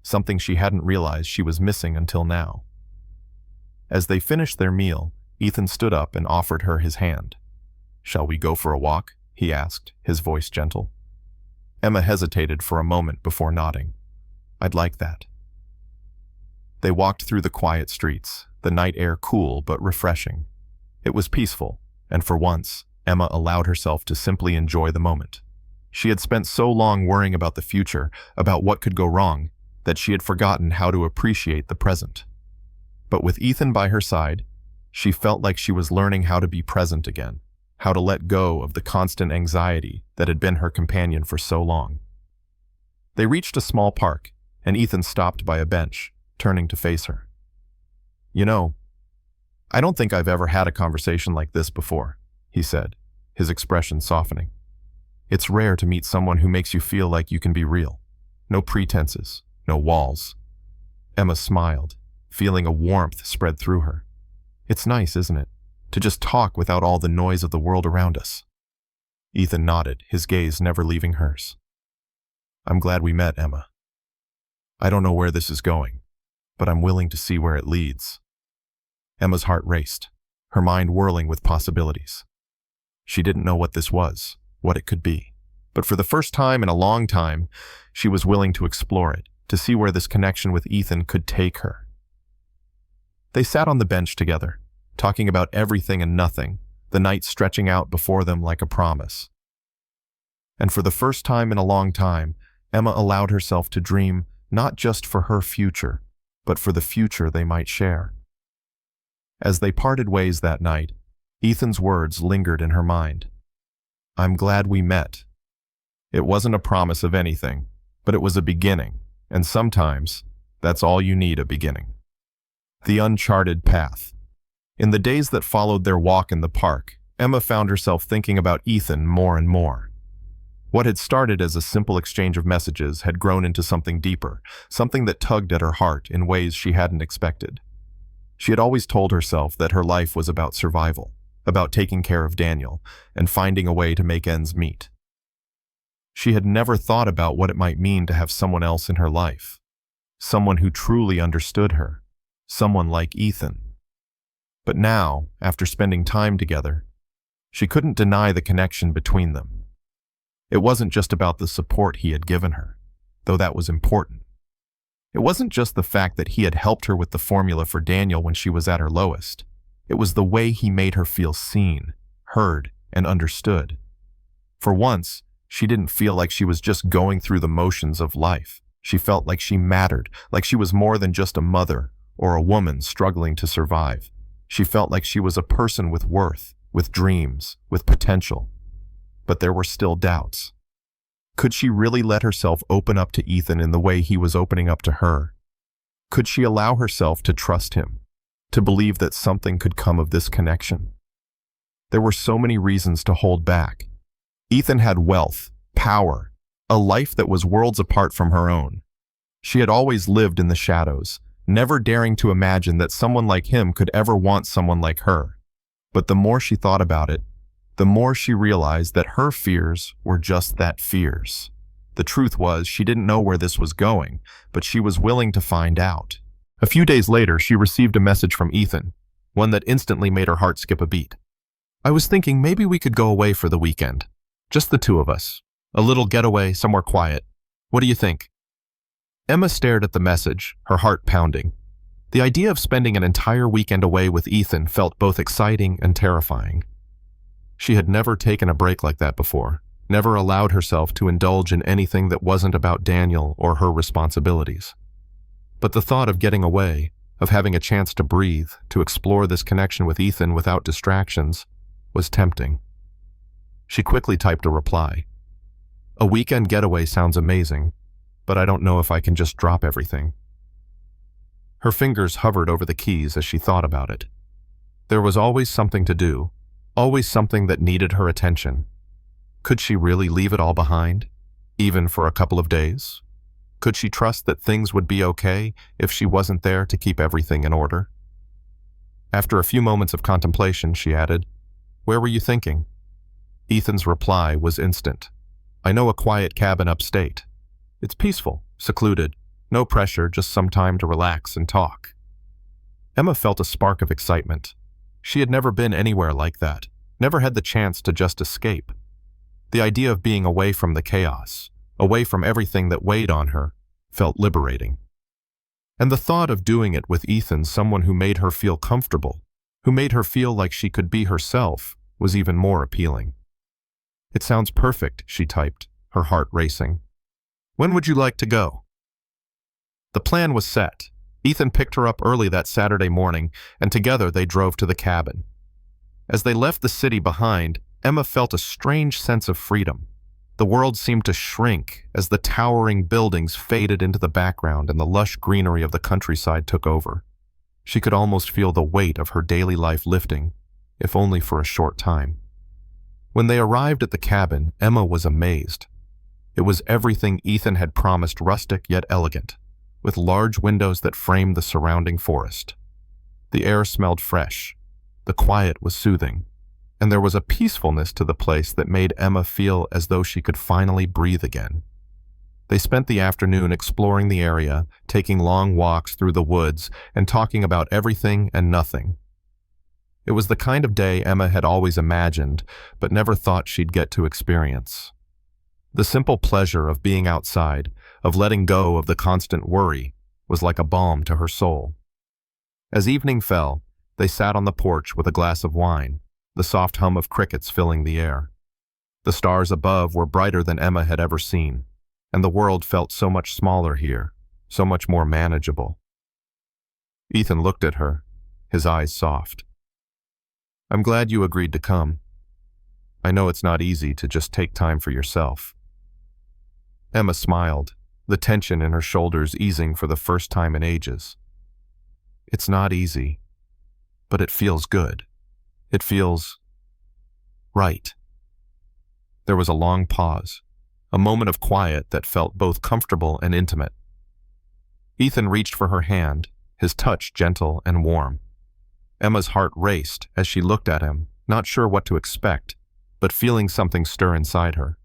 Something she hadn't realized she was missing until now. As they finished their meal, Ethan stood up and offered her his hand. "Shall we go for a walk?" he asked, his voice gentle. Emma hesitated for a moment before nodding. "I'd like that." They walked through the quiet streets, the night air cool but refreshing. It was peaceful, and for once, Emma allowed herself to simply enjoy the moment. She had spent so long worrying about the future, about what could go wrong, that she had forgotten how to appreciate the present. But with Ethan by her side, she felt like she was learning how to be present again, how to let go of the constant anxiety that had been her companion for so long. They reached a small park, and Ethan stopped by a bench, turning to face her. "You know, I don't think I've ever had a conversation like this before," he said, his expression softening. "It's rare to meet someone who makes you feel like you can be real. No pretenses, no walls." Emma smiled, feeling a warmth spread through her. "It's nice, isn't it, to just talk without all the noise of the world around us?" Ethan nodded, his gaze never leaving hers. "I'm glad we met, Emma. I don't know where this is going, but I'm willing to see where it leads." Emma's heart raced, her mind whirling with possibilities. She didn't know what this was, what it could be, but for the first time in a long time, she was willing to explore it, to see where this connection with Ethan could take her. They sat on the bench together, talking about everything and nothing, the night stretching out before them like a promise. And for the first time in a long time, Emma allowed herself to dream not just for her future, but for the future they might share. As they parted ways that night, Ethan's words lingered in her mind. "I'm glad we met." It wasn't a promise of anything, but it was a beginning, and sometimes that's all you need, a beginning. The uncharted path. In the days that followed their walk in the park, Emma found herself thinking about Ethan more and more. What had started as a simple exchange of messages had grown into something deeper, something that tugged at her heart in ways she hadn't expected. She had always told herself that her life was about survival, about taking care of Daniel, and finding a way to make ends meet. She had never thought about what it might mean to have someone else in her life, someone who truly understood her, someone like Ethan. But now, after spending time together, she couldn't deny the connection between them. It wasn't just about the support he had given her, though that was important. It wasn't just the fact that he had helped her with the formula for Daniel when she was at her lowest. It was the way he made her feel seen, heard, and understood. For once, she didn't feel like she was just going through the motions of life. She felt like she mattered, like she was more than just a mother or a woman struggling to survive. She felt like she was a person with worth, with dreams, with potential. But there were still doubts. Could she really let herself open up to Ethan in the way he was opening up to her? Could she allow herself to trust him, to believe that something could come of this connection? There were so many reasons to hold back. Ethan had wealth, power, a life that was worlds apart from her own. She had always lived in the shadows, never daring to imagine that someone like him could ever want someone like her. But the more she thought about it, the more she realized that her fears were just that, fears. The truth was, she didn't know where this was going, but she was willing to find out. A few days later, she received a message from Ethan, one that instantly made her heart skip a beat. "I was thinking maybe we could go away for the weekend. Just the two of us. A little getaway, somewhere quiet. What do you think?" Emma stared at the message, her heart pounding. The idea of spending an entire weekend away with Ethan felt both exciting and terrifying. She had never taken a break like that before, never allowed herself to indulge in anything that wasn't about Daniel or her responsibilities. But the thought of getting away, of having a chance to breathe, to explore this connection with Ethan without distractions, was tempting. She quickly typed a reply. "A weekend getaway sounds amazing, but I don't know if I can just drop everything." Her fingers hovered over the keys as she thought about it. There was always something to do, always something that needed her attention. Could she really leave it all behind, even for a couple of days? Could she trust that things would be okay if she wasn't there to keep everything in order? After a few moments of contemplation, she added, "Where were you thinking?" Ethan's reply was instant. "I know a quiet cabin upstate. It's peaceful, secluded, no pressure, just some time to relax and talk." Emma felt a spark of excitement. She had never been anywhere like that, never had the chance to just escape. The idea of being away from the chaos, away from everything that weighed on her, felt liberating. And the thought of doing it with Ethan, someone who made her feel comfortable, who made her feel like she could be herself, was even more appealing. "It sounds perfect," she typed, her heart racing. "When would you like to go?" The plan was set. Ethan picked her up early that Saturday morning, and together they drove to the cabin. As they left the city behind, Emma felt a strange sense of freedom. The world seemed to shrink as the towering buildings faded into the background and the lush greenery of the countryside took over. She could almost feel the weight of her daily life lifting, if only for a short time. When they arrived at the cabin, Emma was amazed. It was everything Ethan had promised, rustic yet elegant, with large windows that framed the surrounding forest. The air smelled fresh, the quiet was soothing, and there was a peacefulness to the place that made Emma feel as though she could finally breathe again. They spent the afternoon exploring the area, taking long walks through the woods, and talking about everything and nothing. It was the kind of day Emma had always imagined, but never thought she'd get to experience. The simple pleasure of being outside, of letting go of the constant worry, was like a balm to her soul. As evening fell, they sat on the porch with a glass of wine, the soft hum of crickets filling the air. The stars above were brighter than Emma had ever seen, and the world felt so much smaller here, so much more manageable. Ethan looked at her, his eyes soft. "I'm glad you agreed to come. I know it's not easy to just take time for yourself." Emma smiled, the tension in her shoulders easing for the first time in ages. "It's not easy, but it feels good. It feels Right. There was a long pause, a moment of quiet that felt both comfortable and intimate. Ethan reached for her hand, his touch gentle and warm. Emma's heart raced as she looked at him, not sure what to expect, but feeling something stir inside her.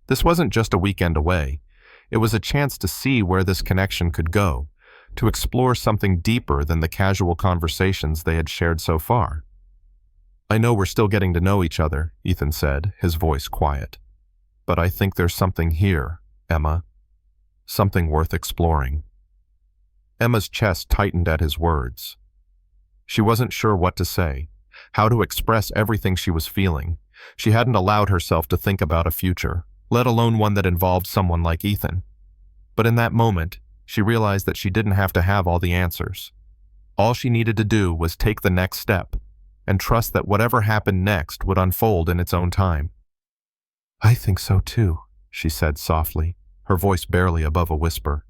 This wasn't just a weekend away. It was a chance to see where this connection could go, to explore something deeper than the casual conversations they had shared so far. I know we're still getting to know each other, Ethan said, his voice quiet. But I think there's something here, Emma. Something worth exploring. Emma's chest tightened at his words. She wasn't sure what to say, how to express everything she was feeling. She hadn't allowed herself to think about a future, let alone one that involved someone like Ethan. But in that moment, she realized that she didn't have to have all the answers. All she needed to do was take the next step, and trust that whatever happened next would unfold in its own time. I think so too, she said softly, her voice barely above a whisper.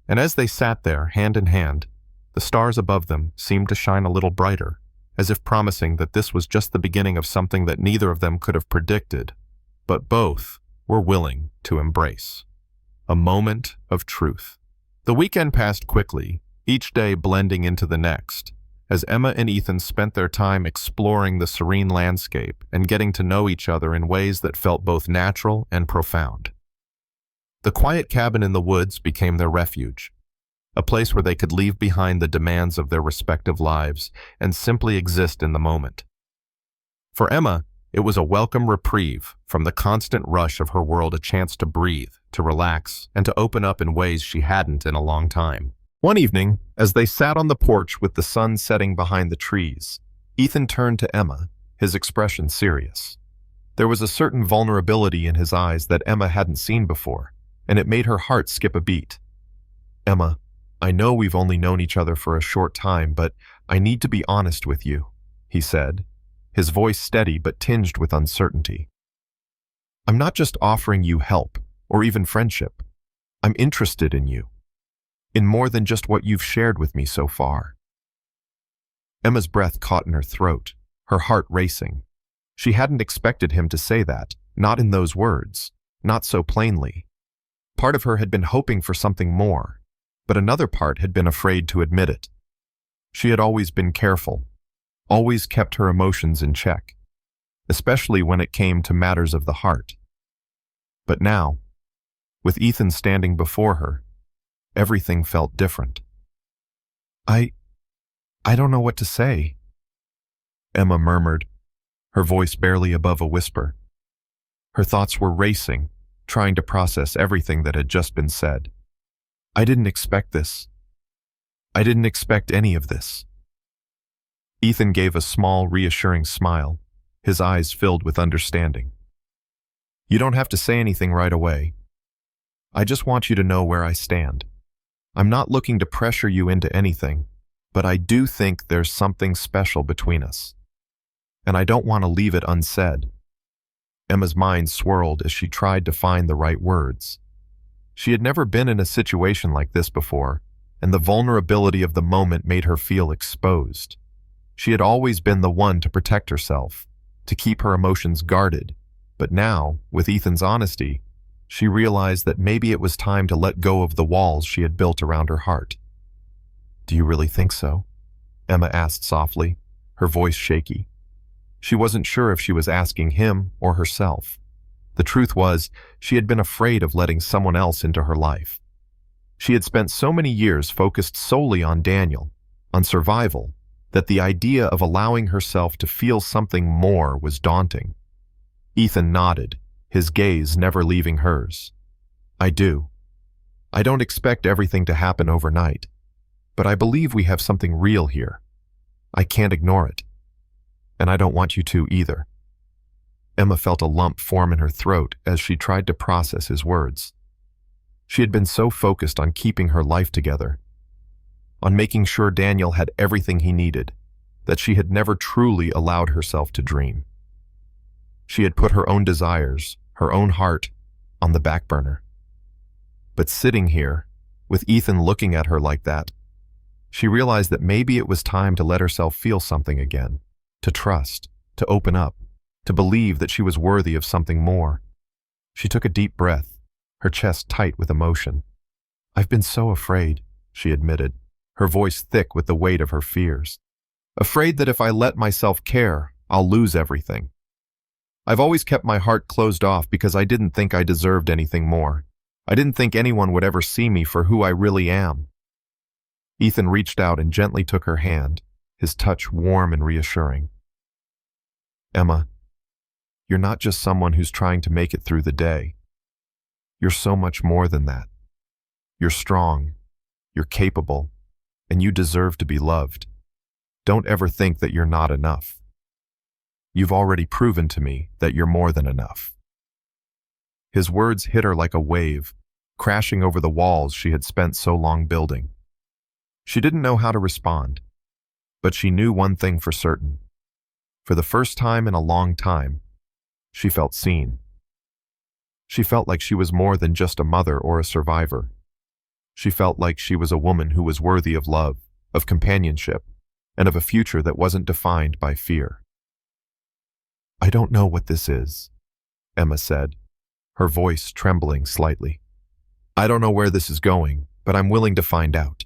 And as they sat there, hand in hand, the stars above them seemed to shine a little brighter, as if promising that this was just the beginning of something that neither of them could have predicted, but both were willing to embrace. A moment of truth. The weekend passed quickly, each day blending into the next, as Emma and Ethan spent their time exploring the serene landscape and getting to know each other in ways that felt both natural and profound. The quiet cabin in the woods became their refuge, a place where they could leave behind the demands of their respective lives and simply exist in the moment. For Emma, it was a welcome reprieve from the constant rush of her world, a chance to breathe, to relax, and to open up in ways she hadn't in a long time. One evening, as they sat on the porch with the sun setting behind the trees, Ethan turned to Emma, his expression serious. There was a certain vulnerability in his eyes that Emma hadn't seen before, and it made her heart skip a beat. Emma, I know we've only known each other for a short time, but I need to be honest with you, he said, his voice steady but tinged with uncertainty. I'm not just offering you help or even friendship. I'm interested in you, in more than just what you've shared with me so far. Emma's breath caught in her throat, her heart racing. She hadn't expected him to say that, not in those words, not so plainly. Part of her had been hoping for something more, but another part had been afraid to admit it. She had always been careful, always kept her emotions in check, especially when it came to matters of the heart. But now, with Ethan standing before her, everything felt different. I don't know what to say, Emma murmured, her voice barely above a whisper. Her thoughts were racing, trying to process everything that had just been said. I didn't expect this. I didn't expect any of this. Ethan gave a small, reassuring smile, his eyes filled with understanding. You don't have to say anything right away. I just want you to know where I stand. I'm not looking to pressure you into anything, but I do think there's something special between us. And I don't want to leave it unsaid. Emma's mind swirled as she tried to find the right words. She had never been in a situation like this before, and the vulnerability of the moment made her feel exposed. She had always been the one to protect herself, to keep her emotions guarded, but now, with Ethan's honesty, she realized that maybe it was time to let go of the walls she had built around her heart. Do you really think so? Emma asked softly, her voice shaky. She wasn't sure if she was asking him or herself. The truth was, she had been afraid of letting someone else into her life. She had spent so many years focused solely on Daniel, on survival, that the idea of allowing herself to feel something more was daunting. Ethan nodded, his gaze never leaving hers. I do. I don't expect everything to happen overnight, but I believe we have something real here. I can't ignore it. And I don't want you to either. Emma felt a lump form in her throat as she tried to process his words. She had been so focused on keeping her life together, on making sure Daniel had everything he needed, that she had never truly allowed herself to dream. She had put her own desires, her own heart, on the back burner. But sitting here, with Ethan looking at her like that, she realized that maybe it was time to let herself feel something again, to trust, to open up, to believe that she was worthy of something more. She took a deep breath, her chest tight with emotion. "I've been so afraid," she admitted, her voice thick with the weight of her fears. "Afraid that if I let myself care, I'll lose everything. I've always kept my heart closed off because I didn't think I deserved anything more. I didn't think anyone would ever see me for who I really am." Ethan reached out and gently took her hand, his touch warm and reassuring. "Emma, you're not just someone who's trying to make it through the day. You're so much more than that. You're strong, you're capable, and you deserve to be loved. Don't ever think that you're not enough. You've already proven to me that you're more than enough." His words hit her like a wave, crashing over the walls she had spent so long building. She didn't know how to respond, but she knew one thing for certain. For the first time in a long time, she felt seen. She felt like she was more than just a mother or a survivor. She felt like she was a woman who was worthy of love, of companionship, and of a future that wasn't defined by fear. "I don't know what this is," Emma said, her voice trembling slightly. "I don't know where this is going, but I'm willing to find out.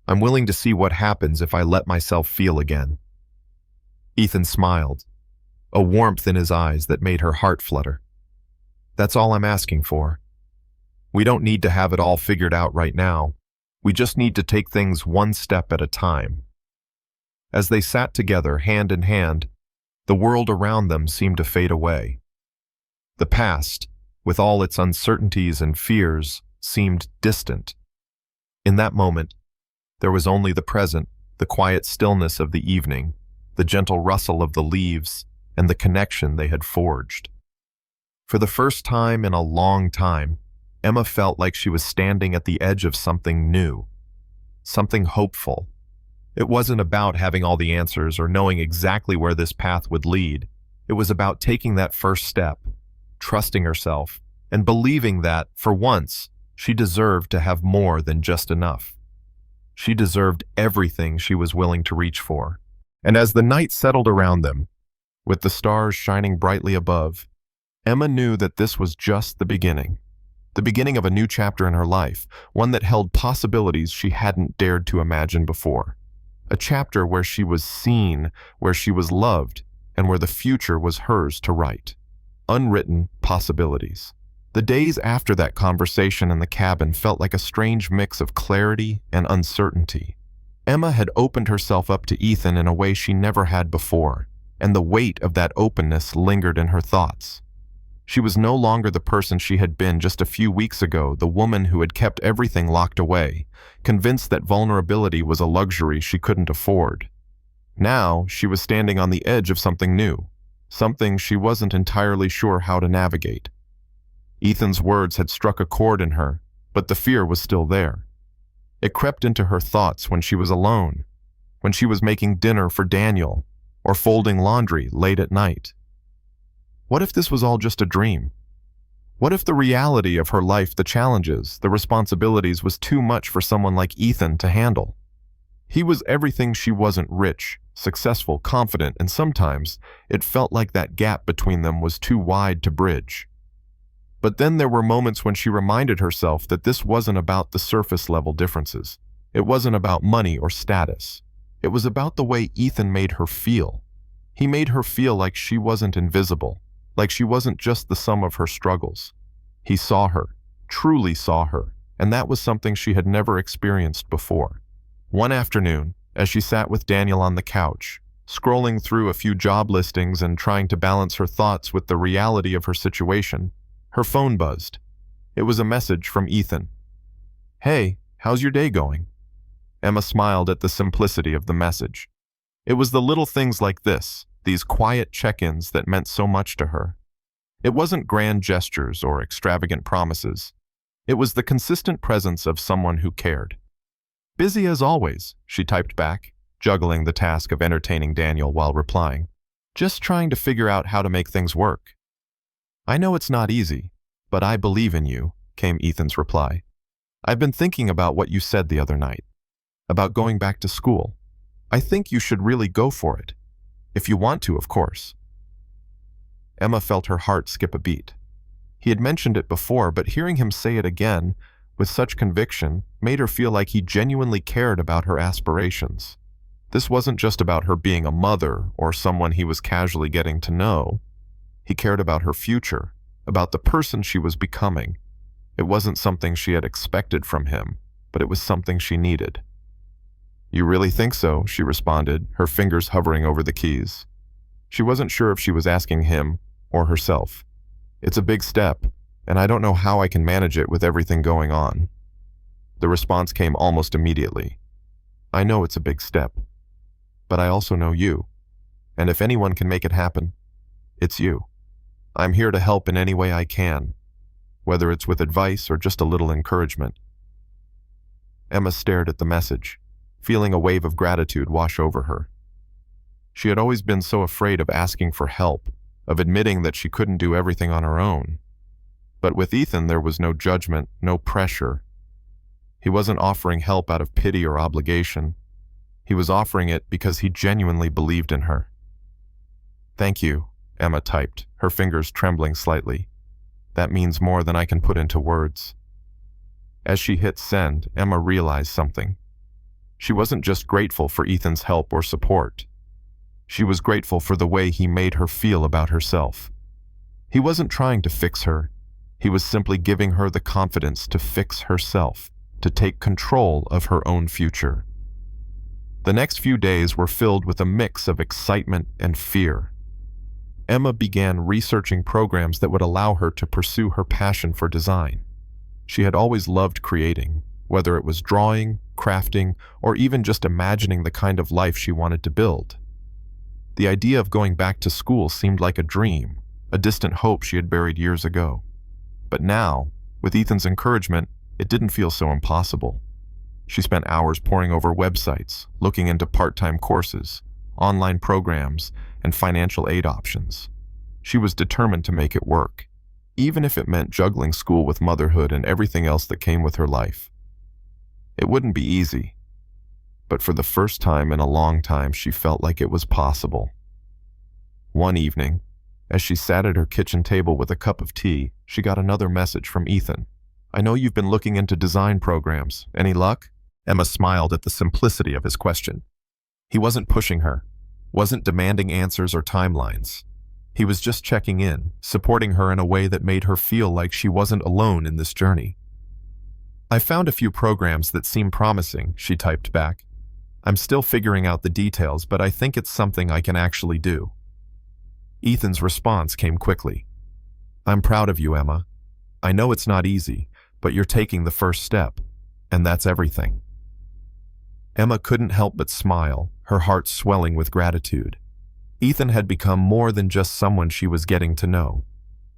I'm willing to see what happens if I let myself feel again." Ethan smiled, a warmth in his eyes that made her heart flutter. "That's all I'm asking for. We don't need to have it all figured out right now. We just need to take things one step at a time." As they sat together, hand in hand, the world around them seemed to fade away. The past, with all its uncertainties and fears, seemed distant. In that moment, there was only the present, the quiet stillness of the evening, the gentle rustle of the leaves, and the connection they had forged. For the first time in a long time, Emma felt like she was standing at the edge of something new, something hopeful. It wasn't about having all the answers or knowing exactly where this path would lead. It was about taking that first step, trusting herself, and believing that, for once, she deserved to have more than just enough. She deserved everything she was willing to reach for. And as the night settled around them, with the stars shining brightly above, Emma knew that this was just the beginning of a new chapter in her life, one that held possibilities she hadn't dared to imagine before. A chapter where she was seen, where she was loved, and where the future was hers to write. Unwritten possibilities. The days after that conversation in the cabin felt like a strange mix of clarity and uncertainty. Emma had opened herself up to Ethan in a way she never had before, and the weight of that openness lingered in her thoughts. She was no longer the person she had been just a few weeks ago, the woman who had kept everything locked away, convinced that vulnerability was a luxury she couldn't afford. Now, she was standing on the edge of something new, something she wasn't entirely sure how to navigate. Ethan's words had struck a chord in her, but the fear was still there. It crept into her thoughts when she was alone, when she was making dinner for Daniel, or folding laundry late at night. What if this was all just a dream? What if the reality of her life, the challenges, the responsibilities was too much for someone like Ethan to handle? He was everything she wasn't: rich, successful, confident, and sometimes it felt like that gap between them was too wide to bridge. But then there were moments when she reminded herself that this wasn't about the surface-level differences. It wasn't about money or status. It was about the way Ethan made her feel. He made her feel like she wasn't invisible, like she wasn't just the sum of her struggles. He saw her, truly saw her, and that was something she had never experienced before. One afternoon, as she sat with Daniel on the couch, scrolling through a few job listings and trying to balance her thoughts with the reality of her situation, her phone buzzed. It was a message from Ethan. "Hey, how's your day going?" Emma smiled at the simplicity of the message. It was the little things like this, these quiet check-ins, that meant so much to her. It wasn't grand gestures or extravagant promises. It was the consistent presence of someone who cared. "Busy as always," she typed back, juggling the task of entertaining Daniel while replying. "Just trying to figure out how to make things work." "I know it's not easy, but I believe in you," came Ethan's reply. "I've been thinking about what you said the other night, about going back to school. I think you should really go for it. If you want to, of course." Emma felt her heart skip a beat. He had mentioned it before, but hearing him say it again with such conviction made her feel like he genuinely cared about her aspirations. This wasn't just about her being a mother or someone he was casually getting to know. He cared about her future, about the person she was becoming. It wasn't something she had expected from him, but it was something she needed. "You really think so?" she responded, her fingers hovering over the keys. She wasn't sure if she was asking him or herself. "It's a big step, and I don't know how I can manage it with everything going on." The response came almost immediately. "I know it's a big step, but I also know you, and if anyone can make it happen, it's you. I'm here to help in any way I can, whether it's with advice or just a little encouragement." Emma stared at the message, feeling a wave of gratitude wash over her. She had always been so afraid of asking for help, of admitting that she couldn't do everything on her own. But with Ethan, there was no judgment, no pressure. He wasn't offering help out of pity or obligation. He was offering it because he genuinely believed in her. "Thank you," Emma typed, her fingers trembling slightly. "That means more than I can put into words." As she hit send, Emma realized something. She wasn't just grateful for Ethan's help or support. She was grateful for the way he made her feel about herself. He wasn't trying to fix her. He was simply giving her the confidence to fix herself, to take control of her own future. The next few days were filled with a mix of excitement and fear. Emma began researching programs that would allow her to pursue her passion for design. She had always loved creating, whether it was drawing, crafting, or even just imagining the kind of life she wanted to build. The idea of going back to school seemed like a dream, a distant hope she had buried years ago. But now, with Ethan's encouragement, it didn't feel so impossible. She spent hours poring over websites, looking into part-time courses, online programs, and financial aid options. She was determined to make it work, even if it meant juggling school with motherhood and everything else that came with her life. It wouldn't be easy, but for the first time in a long time, she felt like it was possible. One evening, as she sat at her kitchen table with a cup of tea, she got another message from Ethan. "I know you've been looking into design programs. Any luck?" Emma smiled at the simplicity of his question. He wasn't pushing her, wasn't demanding answers or timelines. He was just checking in, supporting her in a way that made her feel like she wasn't alone in this journey. "I found a few programs that seem promising," she typed back. "I'm still figuring out the details, but I think it's something I can actually do." Ethan's response came quickly. "I'm proud of you, Emma. I know it's not easy, but you're taking the first step, and that's everything." Emma couldn't help but smile, her heart swelling with gratitude. Ethan had become more than just someone she was getting to know.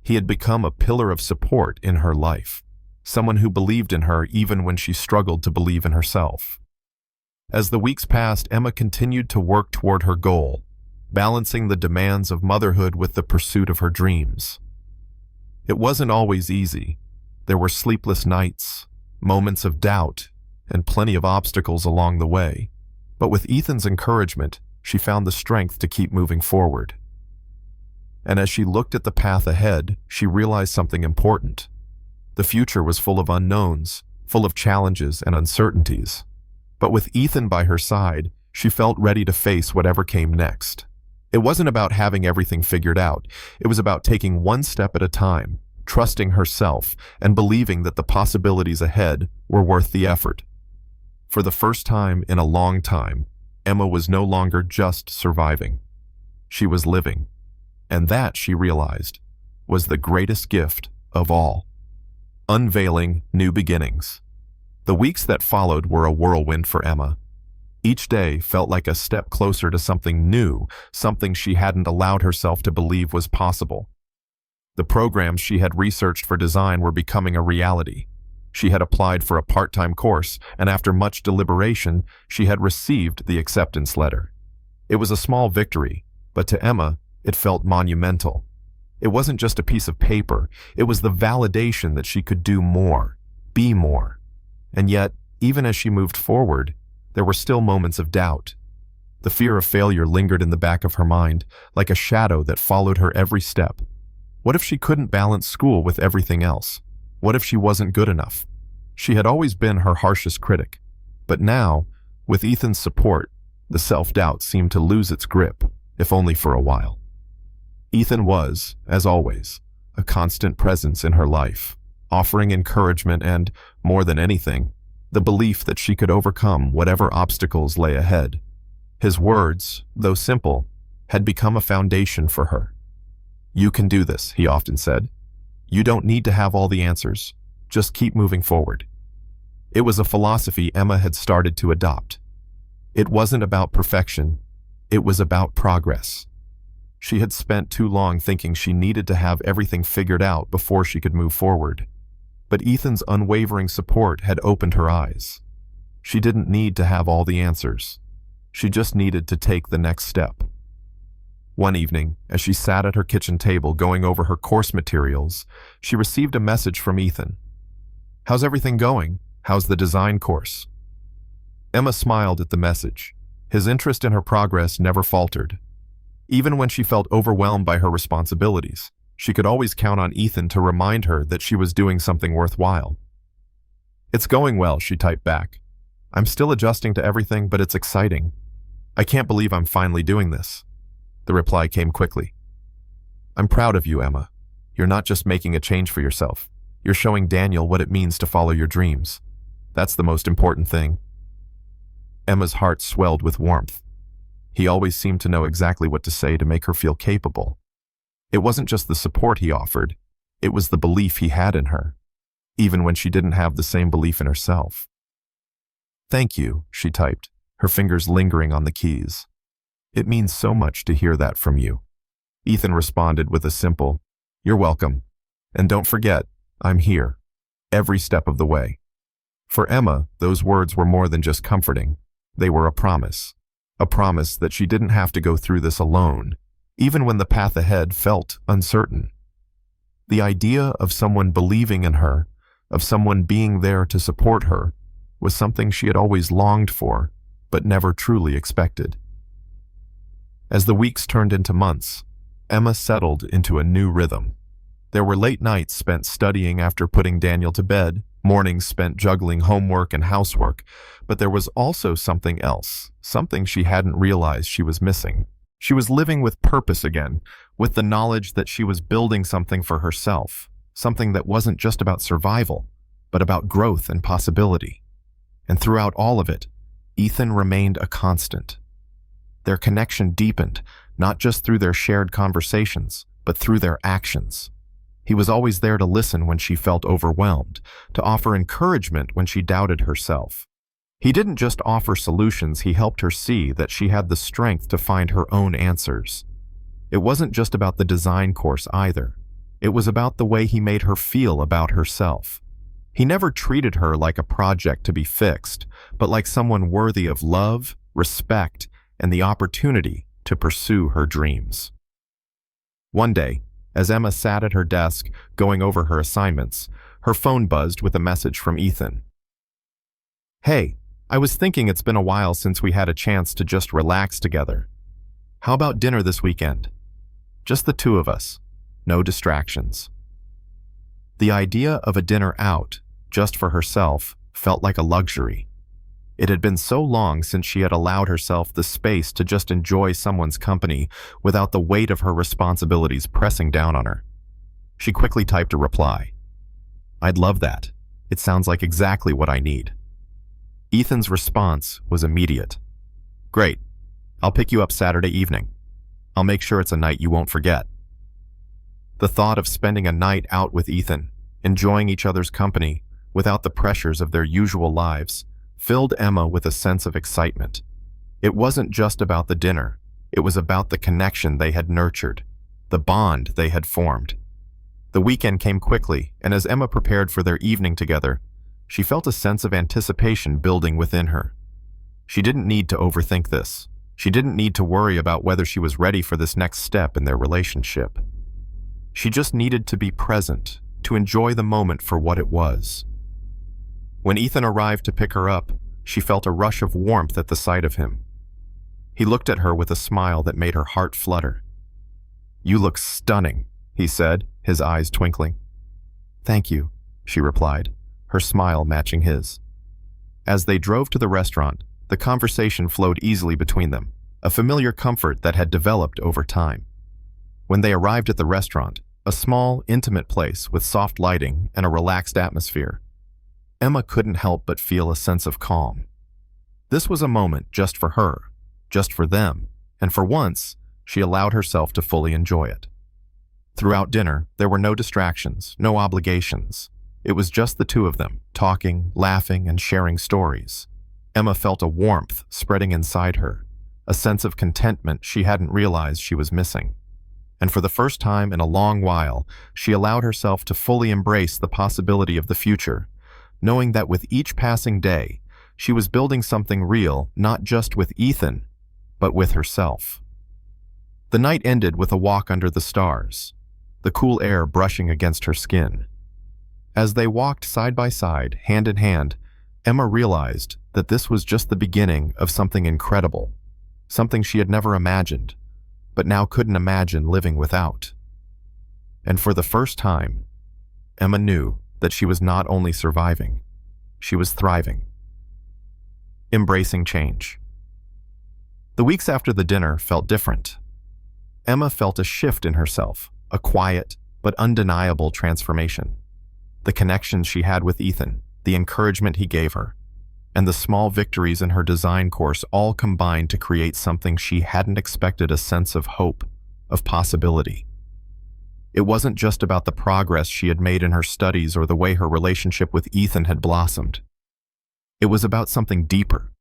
He had become a pillar of support in her life, someone who believed in her even when she struggled to believe in herself. As the weeks passed, Emma continued to work toward her goal, balancing the demands of motherhood with the pursuit of her dreams. It wasn't always easy. There were sleepless nights, moments of doubt, and plenty of obstacles along the way. But with Ethan's encouragement, she found the strength to keep moving forward. And as she looked at the path ahead, she realized something important. The future was full of unknowns, full of challenges and uncertainties. But with Ethan by her side, she felt ready to face whatever came next. It wasn't about having everything figured out. It was about taking one step at a time, trusting herself, and believing that the possibilities ahead were worth the effort. For the first time in a long time, Emma was no longer just surviving. She was living. And that, she realized, was the greatest gift of all. Unveiling new beginnings. The weeks that followed were a whirlwind for Emma. Each day felt like a step closer to something new, something she hadn't allowed herself to believe was possible. The programs she had researched for design were becoming a reality. She had applied for a part-time course, and after much deliberation, she had received the acceptance letter. It was a small victory, but to Emma, it felt monumental. It wasn't just a piece of paper, it was the validation that she could do more, be more. And yet, even as she moved forward, there were still moments of doubt. The fear of failure lingered in the back of her mind, like a shadow that followed her every step, What if she couldn't balance school with everything else? What if she wasn't good enough? She had always been her harshest critic. But now, with Ethan's support, the self-doubt seemed to lose its grip, if only for a while. Ethan was, as always, a constant presence in her life, offering encouragement and, more than anything, the belief that she could overcome whatever obstacles lay ahead. His words, though simple, had become a foundation for her. "You can do this," he often said. "You don't need to have all the answers. Just keep moving forward." It was a philosophy Emma had started to adopt. It wasn't about perfection. It was about progress. She had spent too long thinking she needed to have everything figured out before she could move forward. But Ethan's unwavering support had opened her eyes. She didn't need to have all the answers. She just needed to take the next step. One evening, as she sat at her kitchen table going over her course materials, she received a message from Ethan. "How's everything going? How's the design course?" Emma smiled at the message. His interest in her progress never faltered. Even when she felt overwhelmed by her responsibilities, she could always count on Ethan to remind her that she was doing something worthwhile. "It's going well," she typed back. "I'm still adjusting to everything, but it's exciting. I can't believe I'm finally doing this." The reply came quickly. "I'm proud of you, Emma. You're not just making a change for yourself. You're showing Daniel what it means to follow your dreams. That's the most important thing." Emma's heart swelled with warmth. He always seemed to know exactly what to say to make her feel capable. It wasn't just the support he offered, it was the belief he had in her, even when she didn't have the same belief in herself. "Thank you," she typed, her fingers lingering on the keys. "It means so much to hear that from you." Ethan responded with a simple, "You're welcome. And don't forget, I'm here, every step of the way." For Emma, those words were more than just comforting. They were a promise that she didn't have to go through this alone, even when the path ahead felt uncertain. The idea of someone believing in her, of someone being there to support her, was something she had always longed for, but never truly expected. As the weeks turned into months, Emma settled into a new rhythm. There were late nights spent studying after putting Daniel to bed, mornings spent juggling homework and housework, but there was also something else, something she hadn't realized she was missing. She was living with purpose again, with the knowledge that she was building something for herself, something that wasn't just about survival, but about growth and possibility. And throughout all of it, Ethan remained a constant. Their connection deepened, not just through their shared conversations, but through their actions. He was always there to listen when she felt overwhelmed, to offer encouragement when she doubted herself. He didn't just offer solutions, he helped her see that she had the strength to find her own answers. It wasn't just about the design course either. It was about the way he made her feel about herself. He never treated her like a project to be fixed, but like someone worthy of love, respect, and the opportunity to pursue her dreams. One day, as Emma sat at her desk, going over her assignments, her phone buzzed with a message from Ethan. "Hey, I was thinking it's been a while since we had a chance to just relax together. How about dinner this weekend? Just the two of us. No distractions." The idea of a dinner out, just for herself, felt like a luxury. It had been so long since she had allowed herself the space to just enjoy someone's company without the weight of her responsibilities pressing down on her. She quickly typed a reply. "I'd love that. It sounds like exactly what I need." Ethan's response was immediate. "Great. I'll pick you up Saturday evening. I'll make sure it's a night you won't forget." The thought of spending a night out with Ethan, enjoying each other's company, without the pressures of their usual lives, filled Emma with a sense of excitement. It wasn't just about the dinner. It was about the connection they had nurtured, the bond they had formed. The weekend came quickly, and as Emma prepared for their evening together, she felt a sense of anticipation building within her. She didn't need to overthink this. She didn't need to worry about whether she was ready for this next step in their relationship. She just needed to be present, to enjoy the moment for what it was. When Ethan arrived to pick her up, she felt a rush of warmth at the sight of him. He looked at her with a smile that made her heart flutter. "You look stunning," he said, his eyes twinkling. "Thank you," she replied, her smile matching his. As they drove to the restaurant, the conversation flowed easily between them, a familiar comfort that had developed over time. When they arrived at the restaurant, a small, intimate place with soft lighting and a relaxed atmosphere, Emma couldn't help but feel a sense of calm. This was a moment just for her, just for them, and for once, she allowed herself to fully enjoy it. Throughout dinner, there were no distractions, no obligations. It was just the two of them, talking, laughing, and sharing stories. Emma felt a warmth spreading inside her, a sense of contentment she hadn't realized she was missing. And for the first time in a long while, she allowed herself to fully embrace the possibility of the future, knowing that with each passing day, she was building something real, not just with Ethan, but with herself. The night ended with a walk under the stars, the cool air brushing against her skin. As they walked side by side, hand in hand, Emma realized that this was just the beginning of something incredible, something she had never imagined, but now couldn't imagine living without. And for the first time, Emma knew that she was not only surviving, she was thriving. Embracing change. The weeks after the dinner felt different. Emma felt a shift in herself, a quiet but undeniable transformation. The connections she had with Ethan, the encouragement he gave her, and the small victories in her design course all combined to create something she hadn't expected, a sense of hope, of possibility. It wasn't just about the progress she had made in her studies or the way her relationship with Ethan had blossomed. It was about something deeper.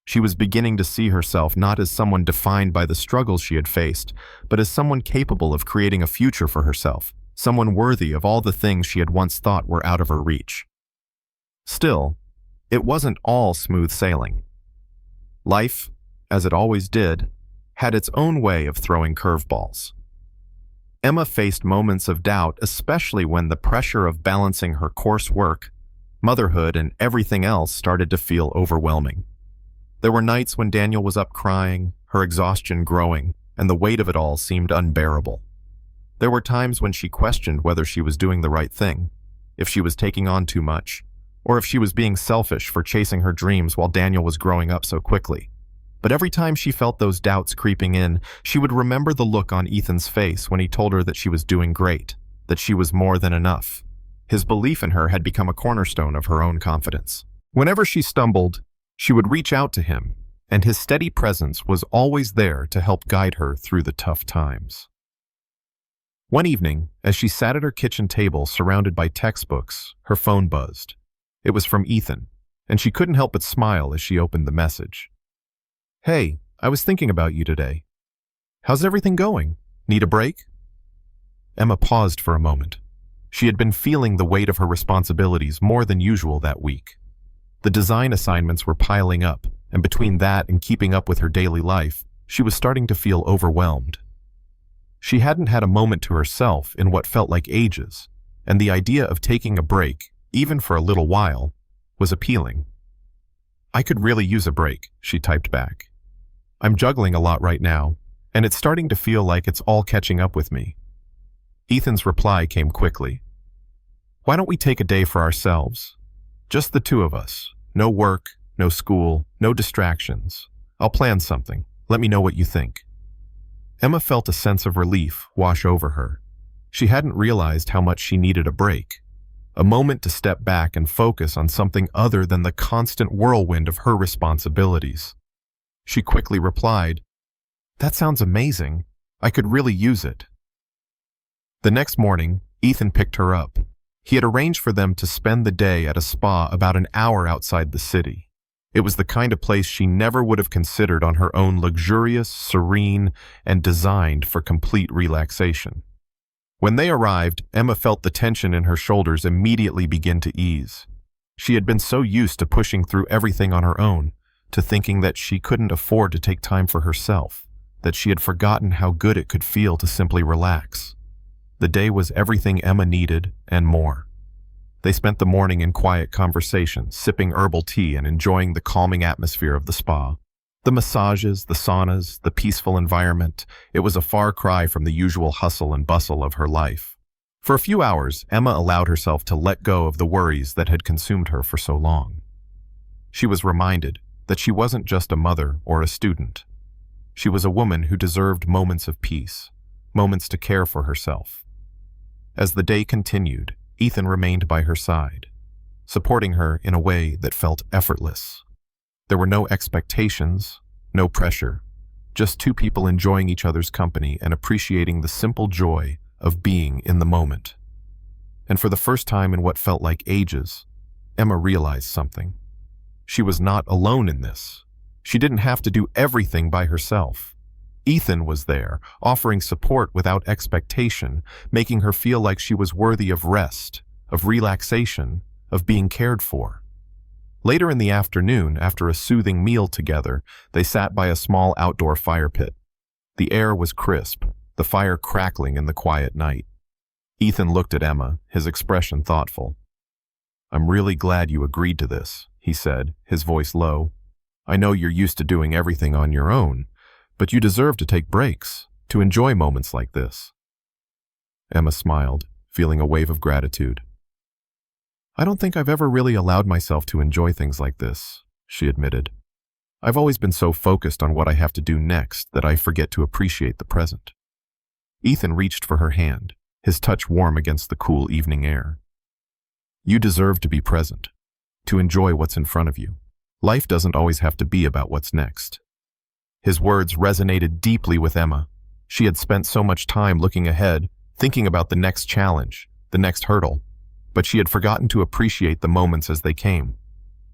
She was beginning to see herself not as someone defined by the struggles she had faced, but as someone capable of creating a future for herself, someone worthy of all the things she had once thought were out of her reach. Still, it wasn't all smooth sailing. Life, as it always did, had its own way of throwing curveballs. Emma faced moments of doubt, especially when the pressure of balancing her coursework, motherhood, and everything else started to feel overwhelming. There were nights when Daniel was up crying, her exhaustion growing, and the weight of it all seemed unbearable. There were times when she questioned whether she was doing the right thing, if she was taking on too much, or if she was being selfish for chasing her dreams while Daniel was growing up so quickly. But every time she felt those doubts creeping in, she would remember the look on Ethan's face when he told her that she was doing great, that she was more than enough. His belief in her had become a cornerstone of her own confidence. Whenever she stumbled, she would reach out to him, and his steady presence was always there to help guide her through the tough times. One evening, as she sat at her kitchen table surrounded by textbooks, her phone buzzed. It was from Ethan, and she couldn't help but smile as she opened the message. "Hey, I was thinking about you today. How's everything going? Need a break?" Emma paused for a moment. She had been feeling the weight of her responsibilities more than usual that week. The design assignments were piling up, and between that and keeping up with her daily life, she was starting to feel overwhelmed. She hadn't had a moment to herself in what felt like ages, and the idea of taking a break, even for a little while, was appealing. "I could really use a break," she typed back. "I'm juggling a lot right now, and it's starting to feel like it's all catching up with me." Ethan's reply came quickly. "Why don't we take a day for ourselves? Just the two of us. No work, no school, no distractions. I'll plan something. Let me know what you think." Emma felt a sense of relief wash over her. She hadn't realized how much she needed a break, a moment to step back and focus on something other than the constant whirlwind of her responsibilities. She quickly replied, "That sounds amazing. I could really use it." The next morning, Ethan picked her up. He had arranged for them to spend the day at a spa about an hour outside the city. It was the kind of place she never would have considered on her own, luxurious, serene, and designed for complete relaxation. When they arrived, Emma felt the tension in her shoulders immediately begin to ease. She had been so used to pushing through everything on her own, to thinking that she couldn't afford to take time for herself, that she had forgotten how good it could feel to simply relax. The day was everything Emma needed and more. They spent the morning in quiet conversation, sipping herbal tea and enjoying the calming atmosphere of the spa. The massages, the saunas, the peaceful environment, it was a far cry from the usual hustle and bustle of her life. For a few hours, Emma allowed herself to let go of the worries that had consumed her for so long. She was reminded that she wasn't just a mother or a student. She was a woman who deserved moments of peace, moments to care for herself. As the day continued, Ethan remained by her side, supporting her in a way that felt effortless. There were no expectations, no pressure, just two people enjoying each other's company and appreciating the simple joy of being in the moment. And for the first time in what felt like ages, Emma realized something. She was not alone in this. She didn't have to do everything by herself. Ethan was there, offering support without expectation, making her feel like she was worthy of rest, of relaxation, of being cared for. Later in the afternoon, after a soothing meal together, they sat by a small outdoor fire pit. The air was crisp, the fire crackling in the quiet night. Ethan looked at Emma, his expression thoughtful. "I'm really glad you agreed to this," he said, his voice low. "I know you're used to doing everything on your own, but you deserve to take breaks, to enjoy moments like this." Emma smiled, feeling a wave of gratitude. "I don't think I've ever really allowed myself to enjoy things like this," she admitted. "I've always been so focused on what I have to do next that I forget to appreciate the present." Ethan reached for her hand, his touch warm against the cool evening air. "You deserve to be present, to enjoy what's in front of you. Life doesn't always have to be about what's next." His words resonated deeply with Emma. She had spent so much time looking ahead, thinking about the next challenge, the next hurdle, but she had forgotten to appreciate the moments as they came.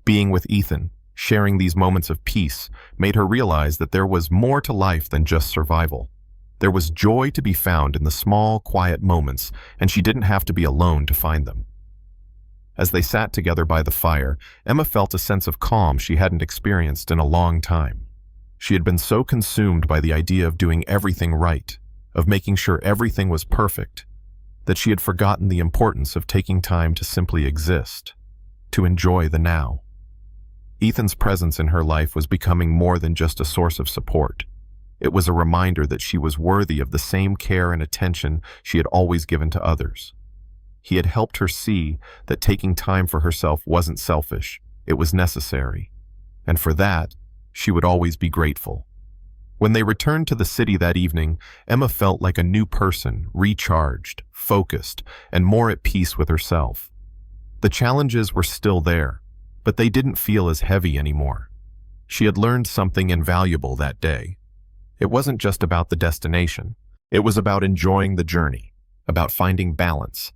Being with Ethan, sharing these moments of peace, made her realize that there was more to life than just survival. There was joy to be found in the small, quiet moments, and she didn't have to be alone to find them. As they sat together by the fire, Emma felt a sense of calm she hadn't experienced in a long time. She had been so consumed by the idea of doing everything right, of making sure everything was perfect, that she had forgotten the importance of taking time to simply exist, to enjoy the now. Ethan's presence in her life was becoming more than just a source of support. It was a reminder that she was worthy of the same care and attention she had always given to others. He had helped her see that taking time for herself wasn't selfish, it was necessary. And for that, she would always be grateful. When they returned to the city that evening, Emma felt like a new person, recharged, focused, and more at peace with herself. The challenges were still there, but they didn't feel as heavy anymore. She had learned something invaluable that day. It wasn't just about the destination. It was about enjoying the journey, about finding balance,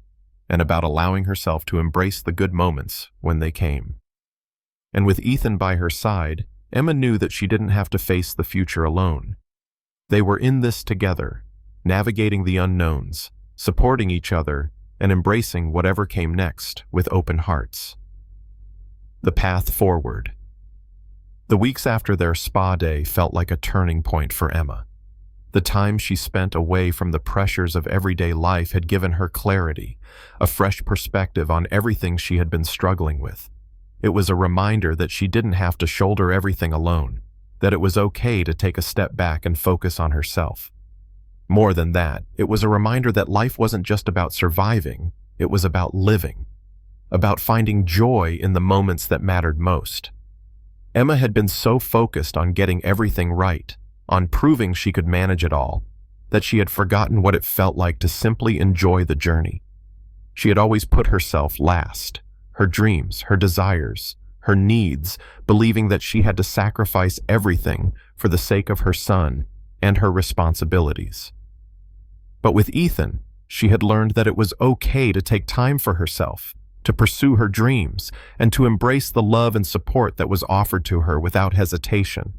and about allowing herself to embrace the good moments when they came. And with Ethan by her side, Emma knew that she didn't have to face the future alone. They were in this together, navigating the unknowns, supporting each other, and embracing whatever came next with open hearts. The path forward. The weeks after their spa day felt like a turning point for Emma. The time she spent away from the pressures of everyday life had given her clarity, a fresh perspective on everything she had been struggling with. It was a reminder that she didn't have to shoulder everything alone, that it was okay to take a step back and focus on herself. More than that, it was a reminder that life wasn't just about surviving, it was about living, about finding joy in the moments that mattered most. Emma had been so focused on getting everything right, on proving she could manage it all, that she had forgotten what it felt like to simply enjoy the journey. She had always put herself last, her dreams, her desires, her needs, believing that she had to sacrifice everything for the sake of her son and her responsibilities. But with Ethan, she had learned that it was okay to take time for herself, to pursue her dreams, and to embrace the love and support that was offered to her without hesitation.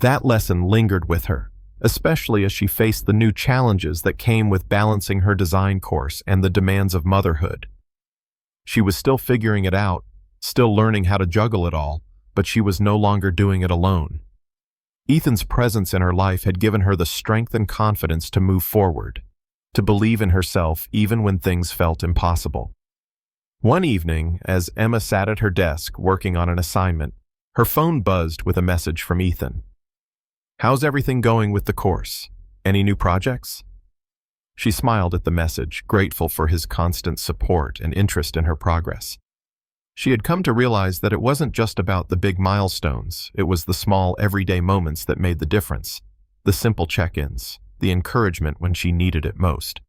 That lesson lingered with her, especially as she faced the new challenges that came with balancing her design course and the demands of motherhood. She was still figuring it out, still learning how to juggle it all, but she was no longer doing it alone. Ethan's presence in her life had given her the strength and confidence to move forward, to believe in herself even when things felt impossible. One evening, as Emma sat at her desk working on an assignment, her phone buzzed with a message from Ethan. "How's everything going with the course? Any new projects?" She smiled at the message, grateful for his constant support and interest in her progress. She had come to realize that it wasn't just about the big milestones, it was the small, everyday moments that made the difference. The simple check-ins, the encouragement when she needed it most.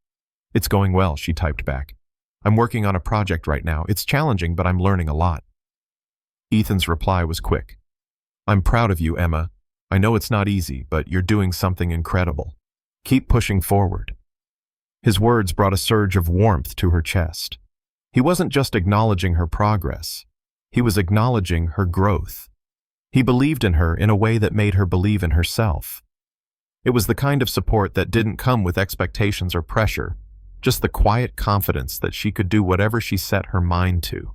"It's going well," she typed back. "I'm working on a project right now. It's challenging, but I'm learning a lot." Ethan's reply was quick. "I'm proud of you, Emma. I know it's not easy, but you're doing something incredible. Keep pushing forward." His words brought a surge of warmth to her chest. He wasn't just acknowledging her progress. He was acknowledging her growth. He believed in her in a way that made her believe in herself. It was the kind of support that didn't come with expectations or pressure, just the quiet confidence that she could do whatever she set her mind to.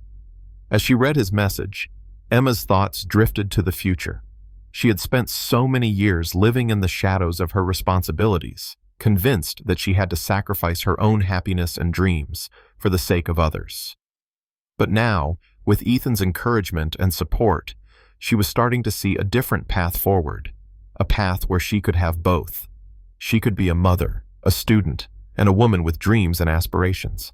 As she read his message, Emma's thoughts drifted to the future. She had spent so many years living in the shadows of her responsibilities, convinced that she had to sacrifice her own happiness and dreams for the sake of others. But now, with Ethan's encouragement and support, she was starting to see a different path forward, a path where she could have both. She could be a mother, a student, and a woman with dreams and aspirations.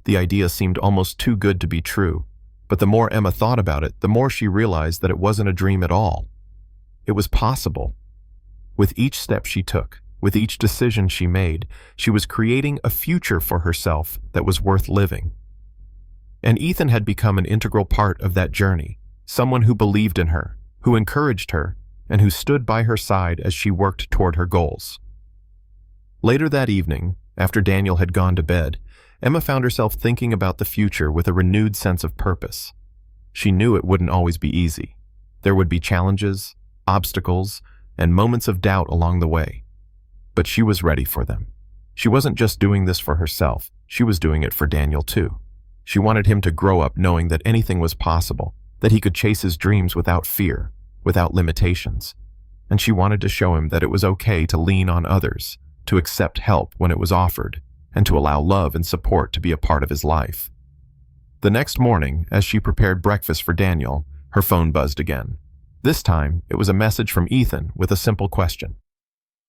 The idea seemed almost too good to be true, but the more Emma thought about it, the more she realized that it wasn't a dream at all. It was possible. With each step she took, with each decision she made, she was creating a future for herself that was worth living. And Ethan had become an integral part of that journey, someone who believed in her, who encouraged her, and who stood by her side as she worked toward her goals. Later that evening, after Daniel had gone to bed, Emma found herself thinking about the future with a renewed sense of purpose. She knew it wouldn't always be easy. There would be challenges, obstacles, and moments of doubt along the way. But she was ready for them. She wasn't just doing this for herself, she was doing it for Daniel too. She wanted him to grow up knowing that anything was possible, that he could chase his dreams without fear, without limitations. And she wanted to show him that it was okay to lean on others, to accept help when it was offered, and to allow love and support to be a part of his life. The next morning, as she prepared breakfast for Daniel, her phone buzzed again. This time, it was a message from Ethan with a simple question.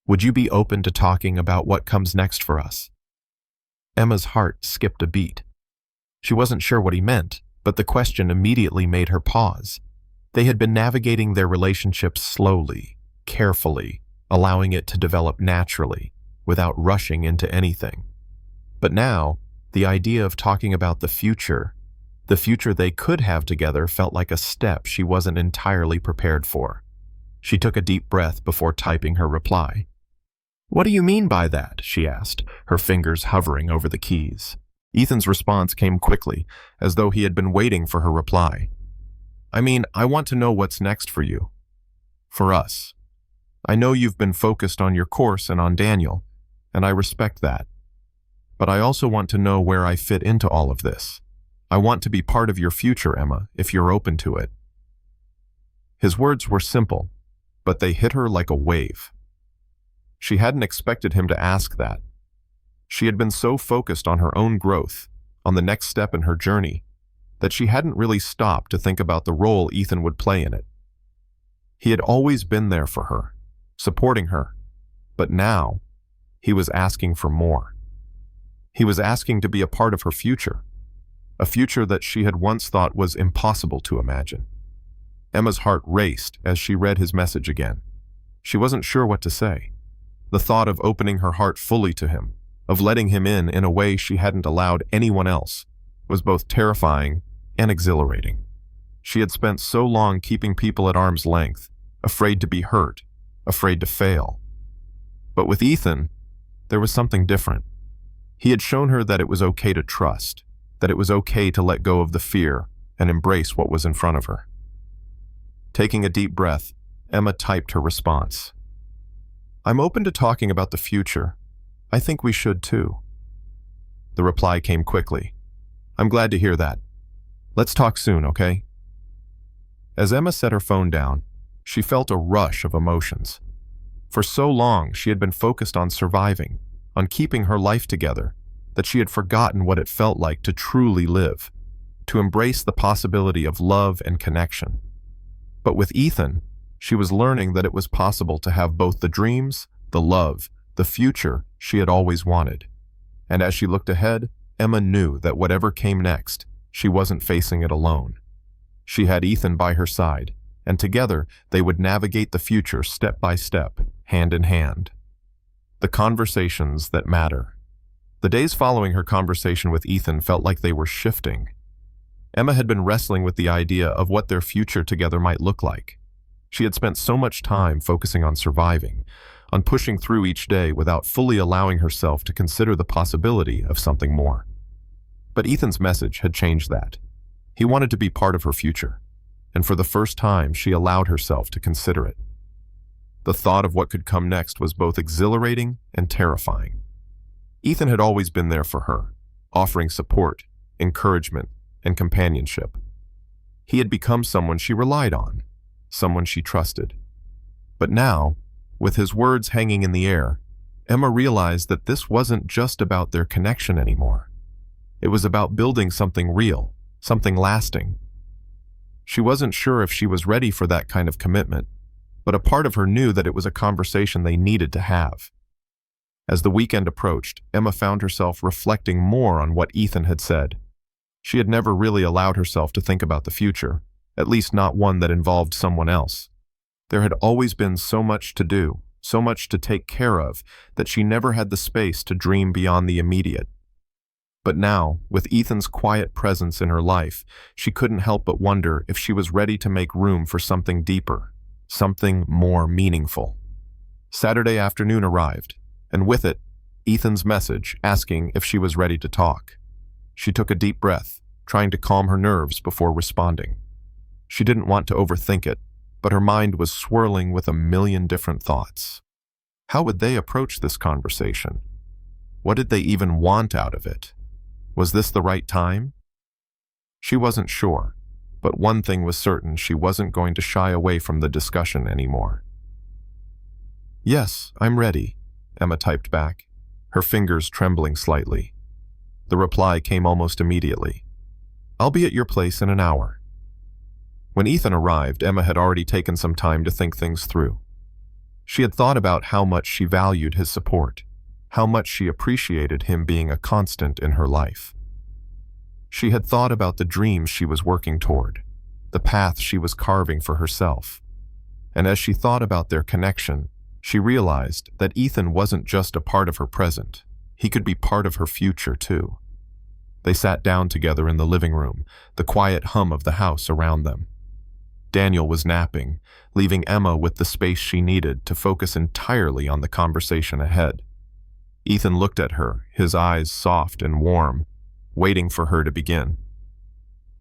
"Would you be open to talking about what comes next for us?" Emma's heart skipped a beat. She wasn't sure what he meant, but the question immediately made her pause. They had been navigating their relationship slowly, carefully, allowing it to develop naturally, without rushing into anything. But now, the idea of talking about the future they could have together, felt like a step she wasn't entirely prepared for. She took a deep breath before typing her reply. "What do you mean by that?" she asked, her fingers hovering over the keys. Ethan's response came quickly, as though he had been waiting for her reply. "I mean, I want to know what's next for you. For us. I know you've been focused on your course and on Daniel, and I respect that. But I also want to know where I fit into all of this. I want to be part of your future, Emma, if you're open to it." His words were simple, but they hit her like a wave. She hadn't expected him to ask that. She had been so focused on her own growth, on the next step in her journey, that she hadn't really stopped to think about the role Ethan would play in it. He had always been there for her, supporting her, but now he was asking for more. He was asking to be a part of her future, a future that she had once thought was impossible to imagine. Emma's heart raced as she read his message again. She wasn't sure what to say. The thought of opening her heart fully to him, of letting him in a way she hadn't allowed anyone else, was both terrifying and exhilarating. She had spent so long keeping people at arm's length, afraid to be hurt, afraid to fail. But with Ethan, there was something different. He had shown her that it was okay to trust, that it was okay to let go of the fear and embrace what was in front of her. Taking a deep breath, Emma typed her response. "I'm open to talking about the future. I think we should too." The reply came quickly. "I'm glad to hear that. Let's talk soon, okay?" As Emma set her phone down, she felt a rush of emotions. For so long, she had been focused on surviving, on keeping her life together, that she had forgotten what it felt like to truly live, to embrace the possibility of love and connection. But with Ethan, she was learning that it was possible to have both the dreams, the love, the future she had always wanted. And as she looked ahead, Emma knew that whatever came next, she wasn't facing it alone. She had Ethan by her side, and together they would navigate the future step by step, hand in hand. The conversations that matter. The days following her conversation with Ethan felt like they were shifting. Emma had been wrestling with the idea of what their future together might look like. She had spent so much time focusing on surviving, on pushing through each day without fully allowing herself to consider the possibility of something more. But Ethan's message had changed that. He wanted to be part of her future, and for the first time she allowed herself to consider it. The thought of what could come next was both exhilarating and terrifying. Ethan had always been there for her, offering support, encouragement, and companionship. He had become someone she relied on, someone she trusted. But now, with his words hanging in the air, Emma realized that this wasn't just about their connection anymore. It was about building something real, something lasting. She wasn't sure if she was ready for that kind of commitment, but a part of her knew that it was a conversation they needed to have. As the weekend approached, Emma found herself reflecting more on what Ethan had said. She had never really allowed herself to think about the future, at least not one that involved someone else. There had always been so much to do, so much to take care of, that she never had the space to dream beyond the immediate. But now, with Ethan's quiet presence in her life, she couldn't help but wonder if she was ready to make room for something deeper, something more meaningful. Saturday afternoon arrived, and with it, Ethan's message asking if she was ready to talk. She took a deep breath, trying to calm her nerves before responding. She didn't want to overthink it, but her mind was swirling with a million different thoughts. How would they approach this conversation? What did they even want out of it? Was this the right time? She wasn't sure, but one thing was certain: she wasn't going to shy away from the discussion anymore. "Yes, I'm ready," Emma typed back, her fingers trembling slightly. The reply came almost immediately. "I'll be at your place in an hour." When Ethan arrived, Emma had already taken some time to think things through. She had thought about how much she valued his support, how much she appreciated him being a constant in her life. She had thought about the dreams she was working toward, the path she was carving for herself. And as she thought about their connection, she realized that Ethan wasn't just a part of her present. He could be part of her future, too. They sat down together in the living room, the quiet hum of the house around them. Daniel was napping, leaving Emma with the space she needed to focus entirely on the conversation ahead. Ethan looked at her, his eyes soft and warm, waiting for her to begin.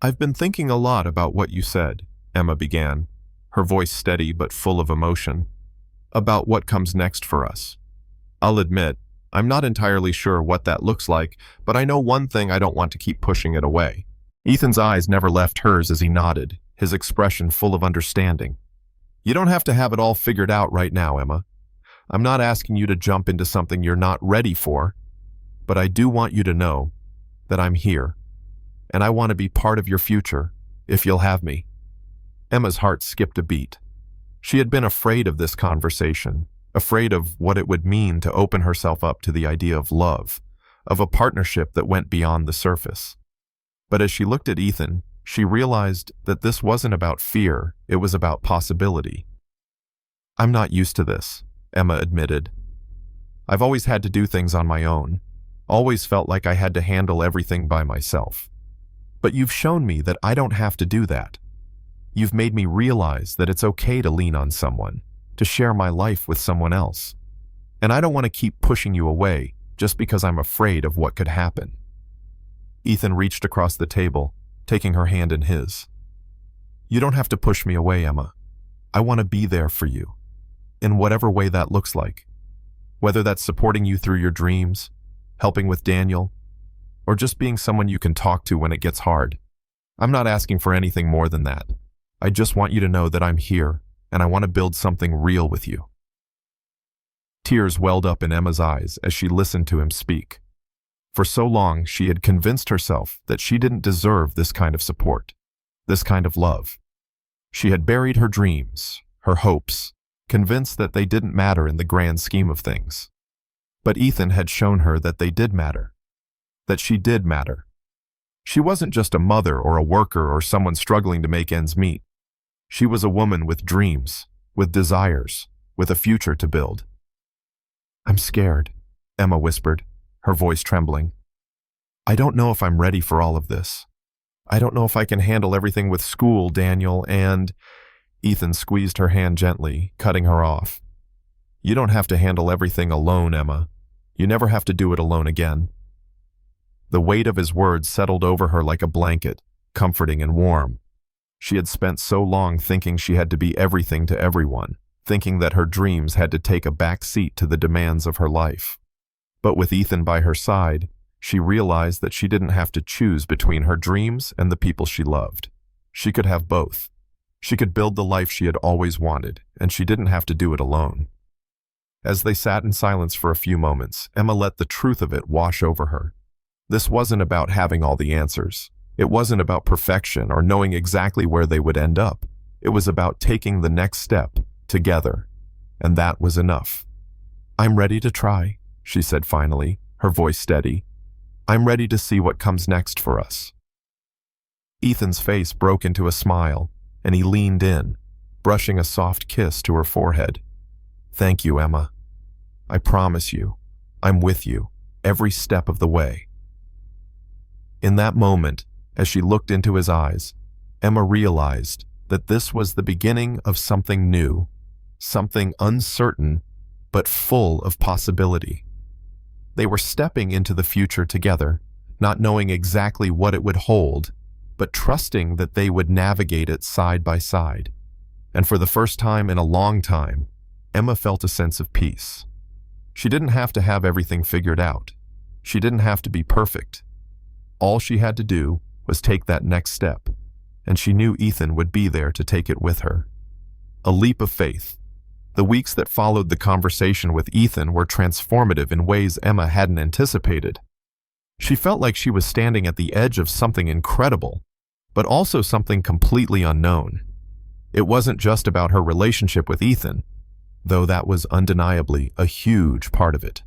"I've been thinking a lot about what you said," Emma began, her voice steady but full of emotion, "about what comes next for us. I'll admit, I'm not entirely sure what that looks like, but I know one thing: I don't want to keep pushing it away." Ethan's eyes never left hers as he nodded, his expression full of understanding. "You don't have to have it all figured out right now, Emma. I'm not asking you to jump into something you're not ready for, but I do want you to know that I'm here, and I want to be part of your future, if you'll have me." Emma's heart skipped a beat. She had been afraid of this conversation, afraid of what it would mean to open herself up to the idea of love, of a partnership that went beyond the surface. But as she looked at Ethan, she realized that this wasn't about fear, it was about possibility. "I'm not used to this," Emma admitted. "I've always had to do things on my own, always felt like I had to handle everything by myself. But you've shown me that I don't have to do that. You've made me realize that it's okay to lean on someone, to share my life with someone else. And I don't want to keep pushing you away just because I'm afraid of what could happen." Ethan reached across the table, taking her hand in his. "You don't have to push me away, Emma. I want to be there for you, in whatever way that looks like. Whether that's supporting you through your dreams, helping with Daniel, or just being someone you can talk to when it gets hard. I'm not asking for anything more than that. I just want you to know that I'm here, and I want to build something real with you." Tears welled up in Emma's eyes as she listened to him speak. For so long, she had convinced herself that she didn't deserve this kind of support, this kind of love. She had buried her dreams, her hopes, convinced that they didn't matter in the grand scheme of things. But Ethan had shown her that they did matter, that she did matter. She wasn't just a mother or a worker or someone struggling to make ends meet. She was a woman with dreams, with desires, with a future to build. "I'm scared," Emma whispered, her voice trembling. "I don't know if I'm ready for all of this. I don't know if I can handle everything with school, Daniel, and—" Ethan squeezed her hand gently, cutting her off. "You don't have to handle everything alone, Emma. You never have to do it alone again." The weight of his words settled over her like a blanket, comforting and warm. She had spent so long thinking she had to be everything to everyone, thinking that her dreams had to take a back seat to the demands of her life. But with Ethan by her side, she realized that she didn't have to choose between her dreams and the people she loved. She could have both. She could build the life she had always wanted, and she didn't have to do it alone. As they sat in silence for a few moments, Emma let the truth of it wash over her. This wasn't about having all the answers. It wasn't about perfection or knowing exactly where they would end up. It was about taking the next step, together. And that was enough. "I'm ready to try," she said finally, her voice steady. "I'm ready to see what comes next for us." Ethan's face broke into a smile, and he leaned in, brushing a soft kiss to her forehead. "Thank you, Emma. I promise you, I'm with you, every step of the way." In that moment, as she looked into his eyes, Emma realized that this was the beginning of something new, something uncertain, but full of possibility. They were stepping into the future together, not knowing exactly what it would hold, but trusting that they would navigate it side by side. And for the first time in a long time, Emma felt a sense of peace. She didn't have to have everything figured out. She didn't have to be perfect. All she had to do was take that next step, and she knew Ethan would be there to take it with her. A leap of faith. The weeks that followed the conversation with Ethan were transformative in ways Emma hadn't anticipated. She felt like she was standing at the edge of something incredible, but also something completely unknown. It wasn't just about her relationship with Ethan, though that was undeniably a huge part of it.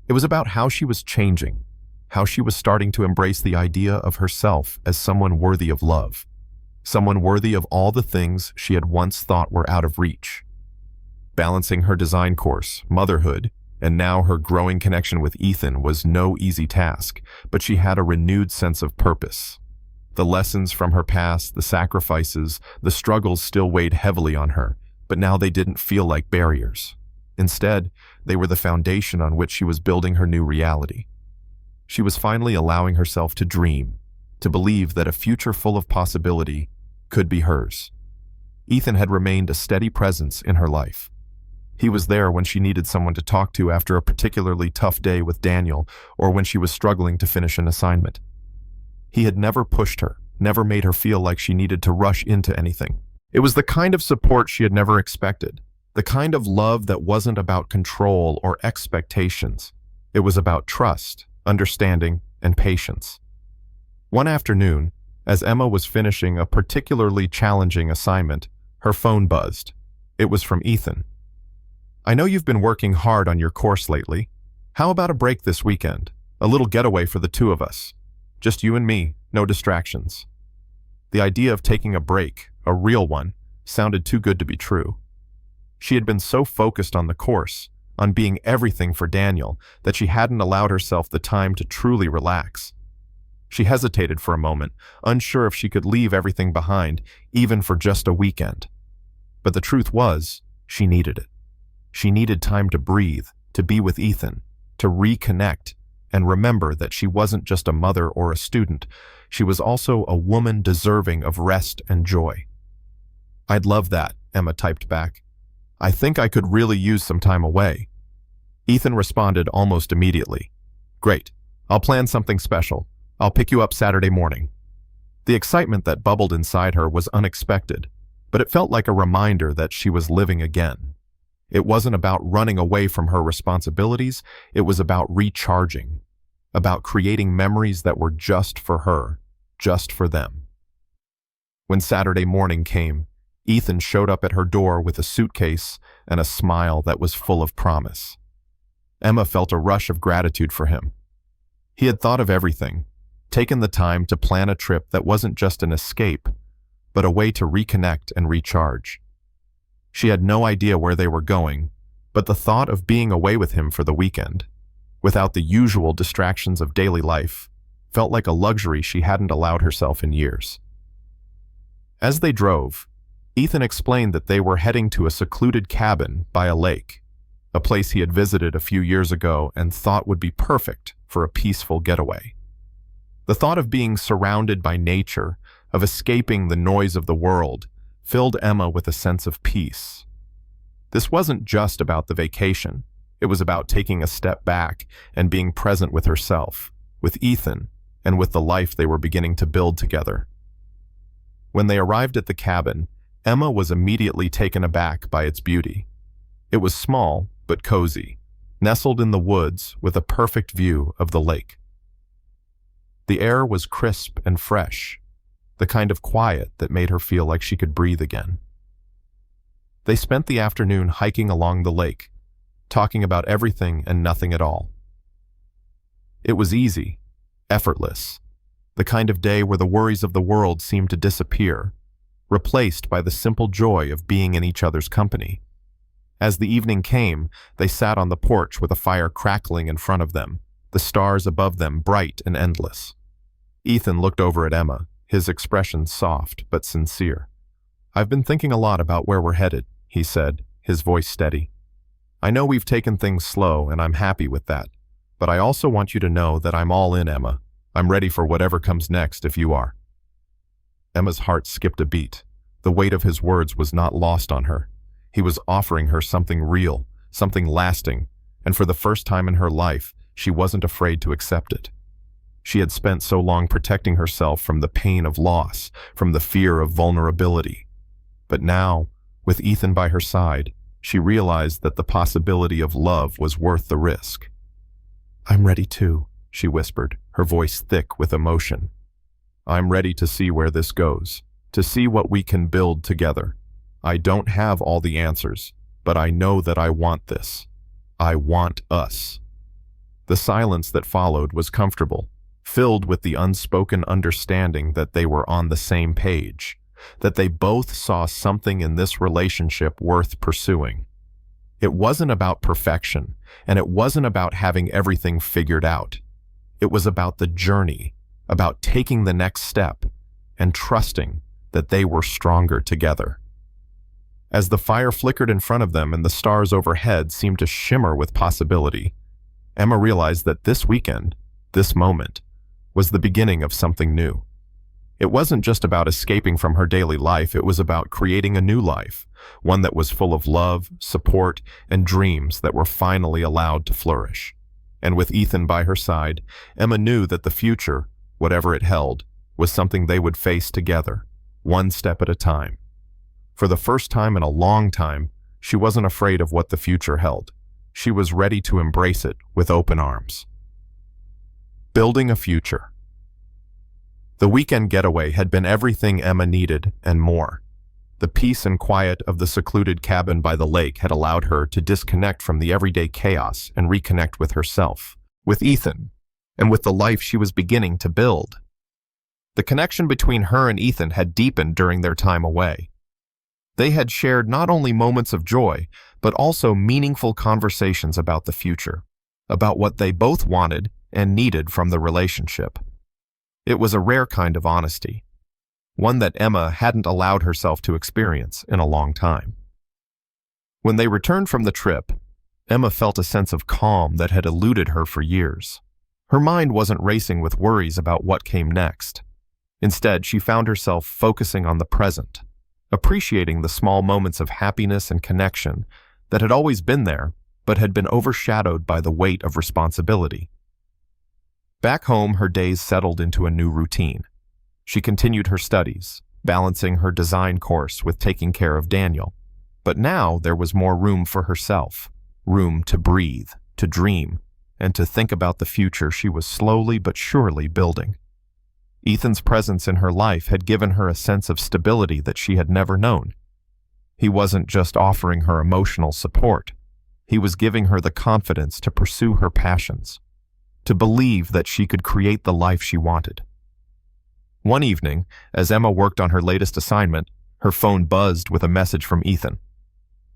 It was about how she was changing, how she was starting to embrace the idea of herself as someone worthy of love, someone worthy of all the things she had once thought were out of reach. Balancing her design course, motherhood, and now her growing connection with Ethan was no easy task, but she had a renewed sense of purpose. The lessons from her past, the sacrifices, the struggles still weighed heavily on her, but now they didn't feel like barriers. Instead, they were the foundation on which she was building her new reality. She was finally allowing herself to dream, to believe that a future full of possibility could be hers. Ethan had remained a steady presence in her life. He was there when she needed someone to talk to after a particularly tough day with Daniel or when she was struggling to finish an assignment. He had never pushed her, never made her feel like she needed to rush into anything. It was the kind of support she had never expected, the kind of love that wasn't about control or expectations. It was about trust, understanding, and patience. One afternoon, as Emma was finishing a particularly challenging assignment, her phone buzzed. It was from Ethan. "I know you've been working hard on your course lately. How about a break this weekend? A little getaway for the two of us. Just you and me, no distractions." The idea of taking a break, a real one, sounded too good to be true. She had been so focused on the course, on being everything for Daniel, that she hadn't allowed herself the time to truly relax. She hesitated for a moment, unsure if she could leave everything behind, even for just a weekend. But the truth was, she needed it. She needed time to breathe, to be with Ethan, to reconnect, and remember that she wasn't just a mother or a student. She was also a woman deserving of rest and joy. "I'd love that," Emma typed back. "I think I could really use some time away." Ethan responded almost immediately. "Great. I'll plan something special. I'll pick you up Saturday morning." The excitement that bubbled inside her was unexpected, but it felt like a reminder that she was living again. It wasn't about running away from her responsibilities, it was about recharging, about creating memories that were just for her, just for them. When Saturday morning came, Ethan showed up at her door with a suitcase and a smile that was full of promise. Emma felt a rush of gratitude for him. He had thought of everything, taken the time to plan a trip that wasn't just an escape, but a way to reconnect and recharge. She had no idea where they were going, but the thought of being away with him for the weekend, without the usual distractions of daily life, felt like a luxury she hadn't allowed herself in years. As they drove, Ethan explained that they were heading to a secluded cabin by a lake, a place he had visited a few years ago and thought would be perfect for a peaceful getaway. The thought of being surrounded by nature, of escaping the noise of the world, filled Emma with a sense of peace. This wasn't just about the vacation. It was about taking a step back and being present with herself, with Ethan, and with the life they were beginning to build together. When they arrived at the cabin, Emma was immediately taken aback by its beauty. It was small, but cozy, nestled in the woods with a perfect view of the lake. The air was crisp and fresh, the kind of quiet that made her feel like she could breathe again. They spent the afternoon hiking along the lake, talking about everything and nothing at all. It was easy, effortless, the kind of day where the worries of the world seemed to disappear, replaced by the simple joy of being in each other's company. As the evening came, they sat on the porch with a fire crackling in front of them, the stars above them bright and endless. Ethan looked over at Emma, his expression soft but sincere. "I've been thinking a lot about where we're headed," he said, his voice steady. "I know we've taken things slow, and I'm happy with that. But I also want you to know that I'm all in, Emma. I'm ready for whatever comes next if you are." Emma's heart skipped a beat. The weight of his words was not lost on her. He was offering her something real, something lasting, and for the first time in her life, she wasn't afraid to accept it. She had spent so long protecting herself from the pain of loss, from the fear of vulnerability. But now, with Ethan by her side, she realized that the possibility of love was worth the risk. "I'm ready too," she whispered, her voice thick with emotion. "I'm ready to see where this goes, to see what we can build together. I don't have all the answers, but I know that I want this. I want us." The silence that followed was comfortable, filled with the unspoken understanding that they were on the same page, that they both saw something in this relationship worth pursuing. It wasn't about perfection, and it wasn't about having everything figured out. It was about the journey, about taking the next step, and trusting that they were stronger together. As the fire flickered in front of them and the stars overhead seemed to shimmer with possibility, Emma realized that this weekend, this moment, was the beginning of something new. It wasn't just about escaping from her daily life, it was about creating a new life, one that was full of love, support, and dreams that were finally allowed to flourish. And with Ethan by her side, Emma knew that the future, whatever it held, was something they would face together, one step at a time. For the first time in a long time, she wasn't afraid of what the future held. She was ready to embrace it with open arms. Building a future. The weekend getaway had been everything Emma needed and more. The peace and quiet of the secluded cabin by the lake had allowed her to disconnect from the everyday chaos and reconnect with herself, with Ethan, and with the life she was beginning to build. The connection between her and Ethan had deepened during their time away. They had shared not only moments of joy, but also meaningful conversations about the future, about what they both wanted and needed from the relationship. It was a rare kind of honesty, one that Emma hadn't allowed herself to experience in a long time. When they returned from the trip, Emma felt a sense of calm that had eluded her for years. Her mind wasn't racing with worries about what came next. Instead, she found herself focusing on the present, appreciating the small moments of happiness and connection that had always been there, but had been overshadowed by the weight of responsibility. Back home, her days settled into a new routine. She continued her studies, balancing her design course with taking care of Daniel. But now there was more room for herself, room to breathe, to dream, and to think about the future she was slowly but surely building. Ethan's presence in her life had given her a sense of stability that she had never known. He wasn't just offering her emotional support. He was giving her the confidence to pursue her passions. to believe that she could create the life she wanted. One evening, as Emma worked on her latest assignment, her phone buzzed with a message from Ethan.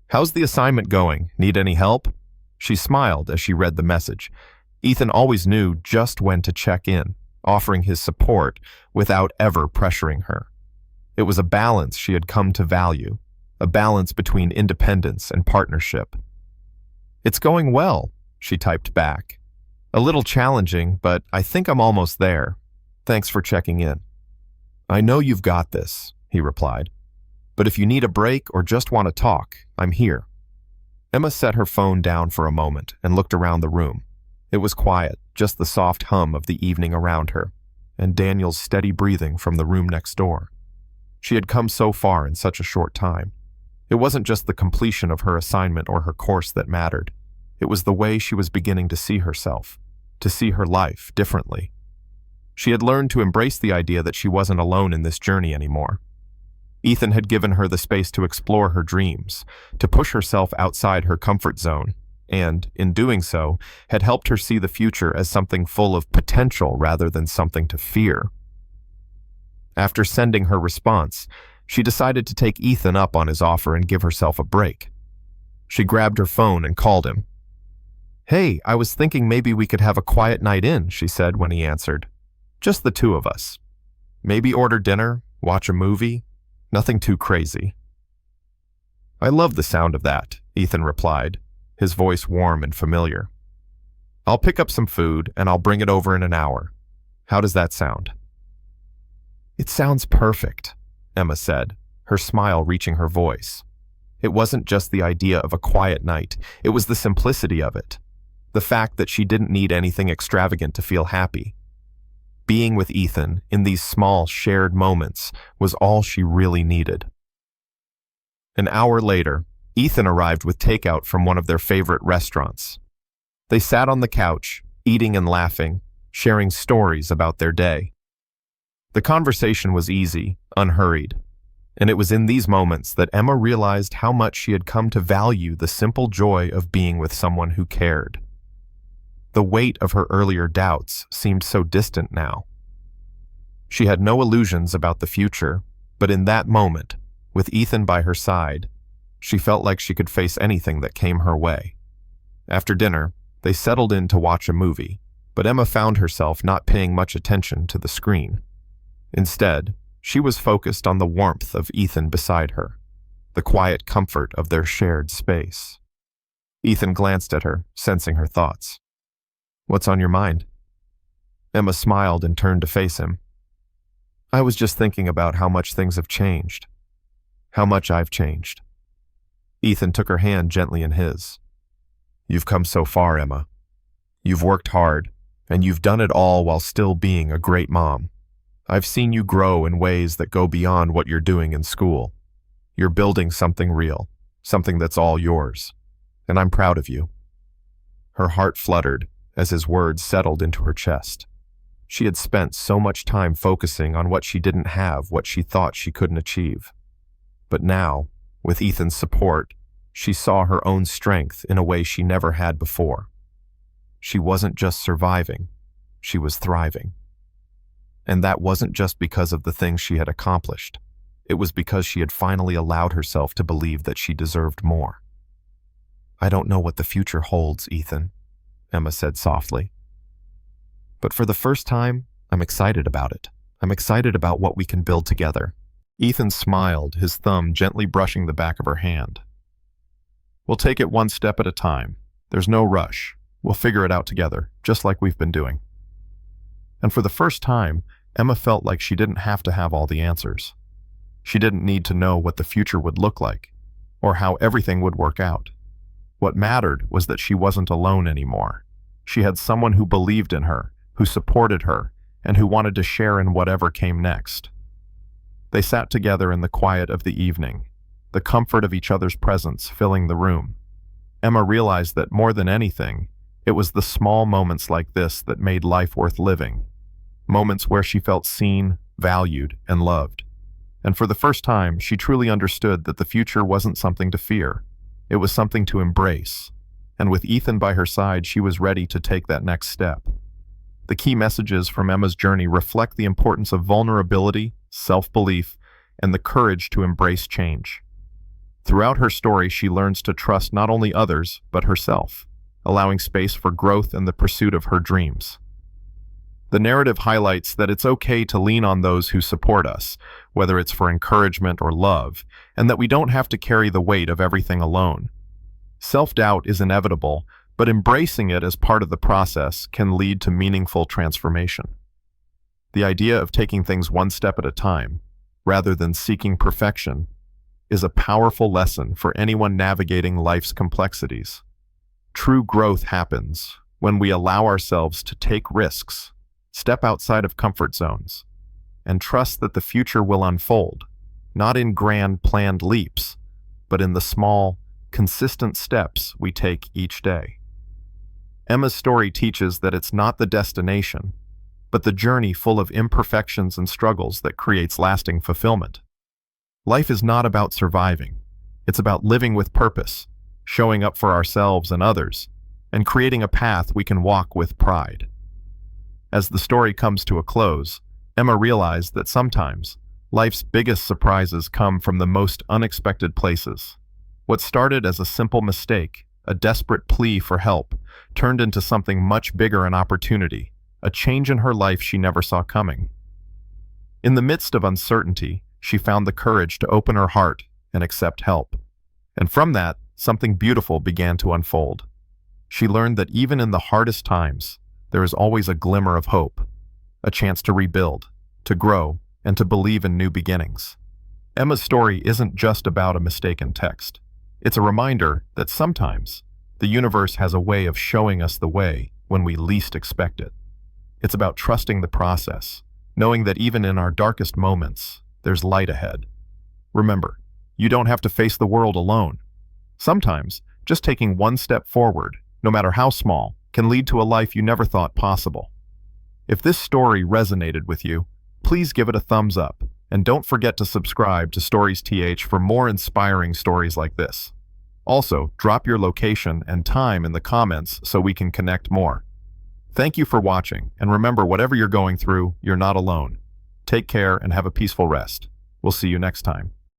"How's the assignment going? Need any help?" She smiled as she read the message. Ethan always knew just when to check in, offering his support without ever pressuring her. It was a balance she had come to value, a balance between independence and partnership. "It's going well," she typed back. "A little challenging, but I think I'm almost there. Thanks for checking in." "I know you've got this," he replied. "But if you need a break or just want to talk, I'm here." Emma set her phone down for a moment and looked around the room. It was quiet, just the soft hum of the evening around her, and Daniel's steady breathing from the room next door. She had come so far in such a short time. It wasn't just the completion of her assignment or her course that mattered. It was the way she was beginning to see herself, to see her life differently. She had learned to embrace the idea that she wasn't alone in this journey anymore. Ethan had given her the space to explore her dreams, to push herself outside her comfort zone, and, in doing so, had helped her see the future as something full of potential rather than something to fear. After sending her response, she decided to take Ethan up on his offer and give herself a break. She grabbed her phone and called him. "Hey, I was thinking maybe we could have a quiet night in," she said when he answered. "Just the two of us. Maybe order dinner, watch a movie. Nothing too crazy." "I love the sound of that," Ethan replied, his voice warm and familiar. "I'll pick up some food and I'll bring it over in an hour. How does that sound?" "It sounds perfect," Emma said, her smile reaching her voice. It wasn't just the idea of a quiet night, it was the simplicity of it. The fact that she didn't need anything extravagant to feel happy. Being with Ethan in these small, shared moments was all she really needed. An hour later, Ethan arrived with takeout from one of their favorite restaurants. They sat on the couch, eating and laughing, sharing stories about their day. The conversation was easy, unhurried, and it was in these moments that Emma realized how much she had come to value the simple joy of being with someone who cared. The weight of her earlier doubts seemed so distant now. She had no illusions about the future, but in that moment, with Ethan by her side, she felt like she could face anything that came her way. After dinner, they settled in to watch a movie, but Emma found herself not paying much attention to the screen. Instead, she was focused on the warmth of Ethan beside her, the quiet comfort of their shared space. Ethan glanced at her, sensing her thoughts. "What's on your mind?" Emma smiled and turned to face him. "I was just thinking about how much things have changed. How much I've changed." Ethan took her hand gently in his. "You've come so far, Emma. You've worked hard, and you've done it all while still being a great mom. I've seen you grow in ways that go beyond what you're doing in school. You're building something real, something that's all yours, and I'm proud of you." Her heart fluttered as his words settled into her chest. She had spent so much time focusing on what she didn't have, what she thought she couldn't achieve. But now, with Ethan's support, she saw her own strength in a way she never had before. She wasn't just surviving, she was thriving. And that wasn't just because of the things she had accomplished. It was because she had finally allowed herself to believe that she deserved more. "I don't know what the future holds, Ethan," Emma said softly. "But for the first time, I'm excited about it. I'm excited about what we can build together." Ethan smiled, his thumb gently brushing the back of her hand. "We'll take it one step at a time. There's no rush. We'll figure it out together, just like we've been doing." And for the first time, Emma felt like she didn't have to have all the answers. She didn't need to know what the future would look like, or how everything would work out. What mattered was that she wasn't alone anymore. She had someone who believed in her, who supported her, and who wanted to share in whatever came next. They sat together in the quiet of the evening, the comfort of each other's presence filling the room. Emma realized that more than anything, it was the small moments like this that made life worth living. Moments where she felt seen, valued, and loved. And for the first time, she truly understood that the future wasn't something to fear. It was something to embrace. And with Ethan by her side, she was ready to take that next step. The key messages from Emma's journey reflect the importance of vulnerability, self-belief, and the courage to embrace change. Throughout her story, she learns to trust not only others, but herself, allowing space for growth and the pursuit of her dreams. The narrative highlights that it's okay to lean on those who support us, whether it's for encouragement or love, and that we don't have to carry the weight of everything alone. Self-doubt is inevitable, but embracing it as part of the process can lead to meaningful transformation. The idea of taking things one step at a time, rather than seeking perfection, is a powerful lesson for anyone navigating life's complexities. True growth happens when we allow ourselves to take risks, step outside of comfort zones, and trust that the future will unfold, not in grand planned leaps, but in the small, consistent steps we take each day. Emma's story teaches that it's not the destination, but the journey full of imperfections and struggles that creates lasting fulfillment. Life is not about surviving. It's about living with purpose, showing up for ourselves and others, and creating a path we can walk with pride. As the story comes to a close, Emma realized that sometimes life's biggest surprises come from the most unexpected places. What started as a simple mistake, a desperate plea for help, turned into something much bigger, an opportunity, a change in her life she never saw coming. In the midst of uncertainty, she found the courage to open her heart and accept help. And from that, something beautiful began to unfold. She learned that even in the hardest times, there is always a glimmer of hope, a chance to rebuild, to grow, and to believe in new beginnings. Emma's story isn't just about a mistaken text. It's a reminder that sometimes the universe has a way of showing us the way when we least expect it. It's about trusting the process, knowing that even in our darkest moments, there's light ahead. Remember, you don't have to face the world alone. Sometimes, just taking one step forward, no matter how small, can lead to a life you never thought possible. If this story resonated with you, please give it a thumbs up, and don't forget to subscribe to Stories TH for more inspiring stories like this. Also, drop your location and time in the comments so we can connect more. Thank you for watching, and remember, whatever you're going through, you're not alone. Take care and have a peaceful rest. We'll see you next time.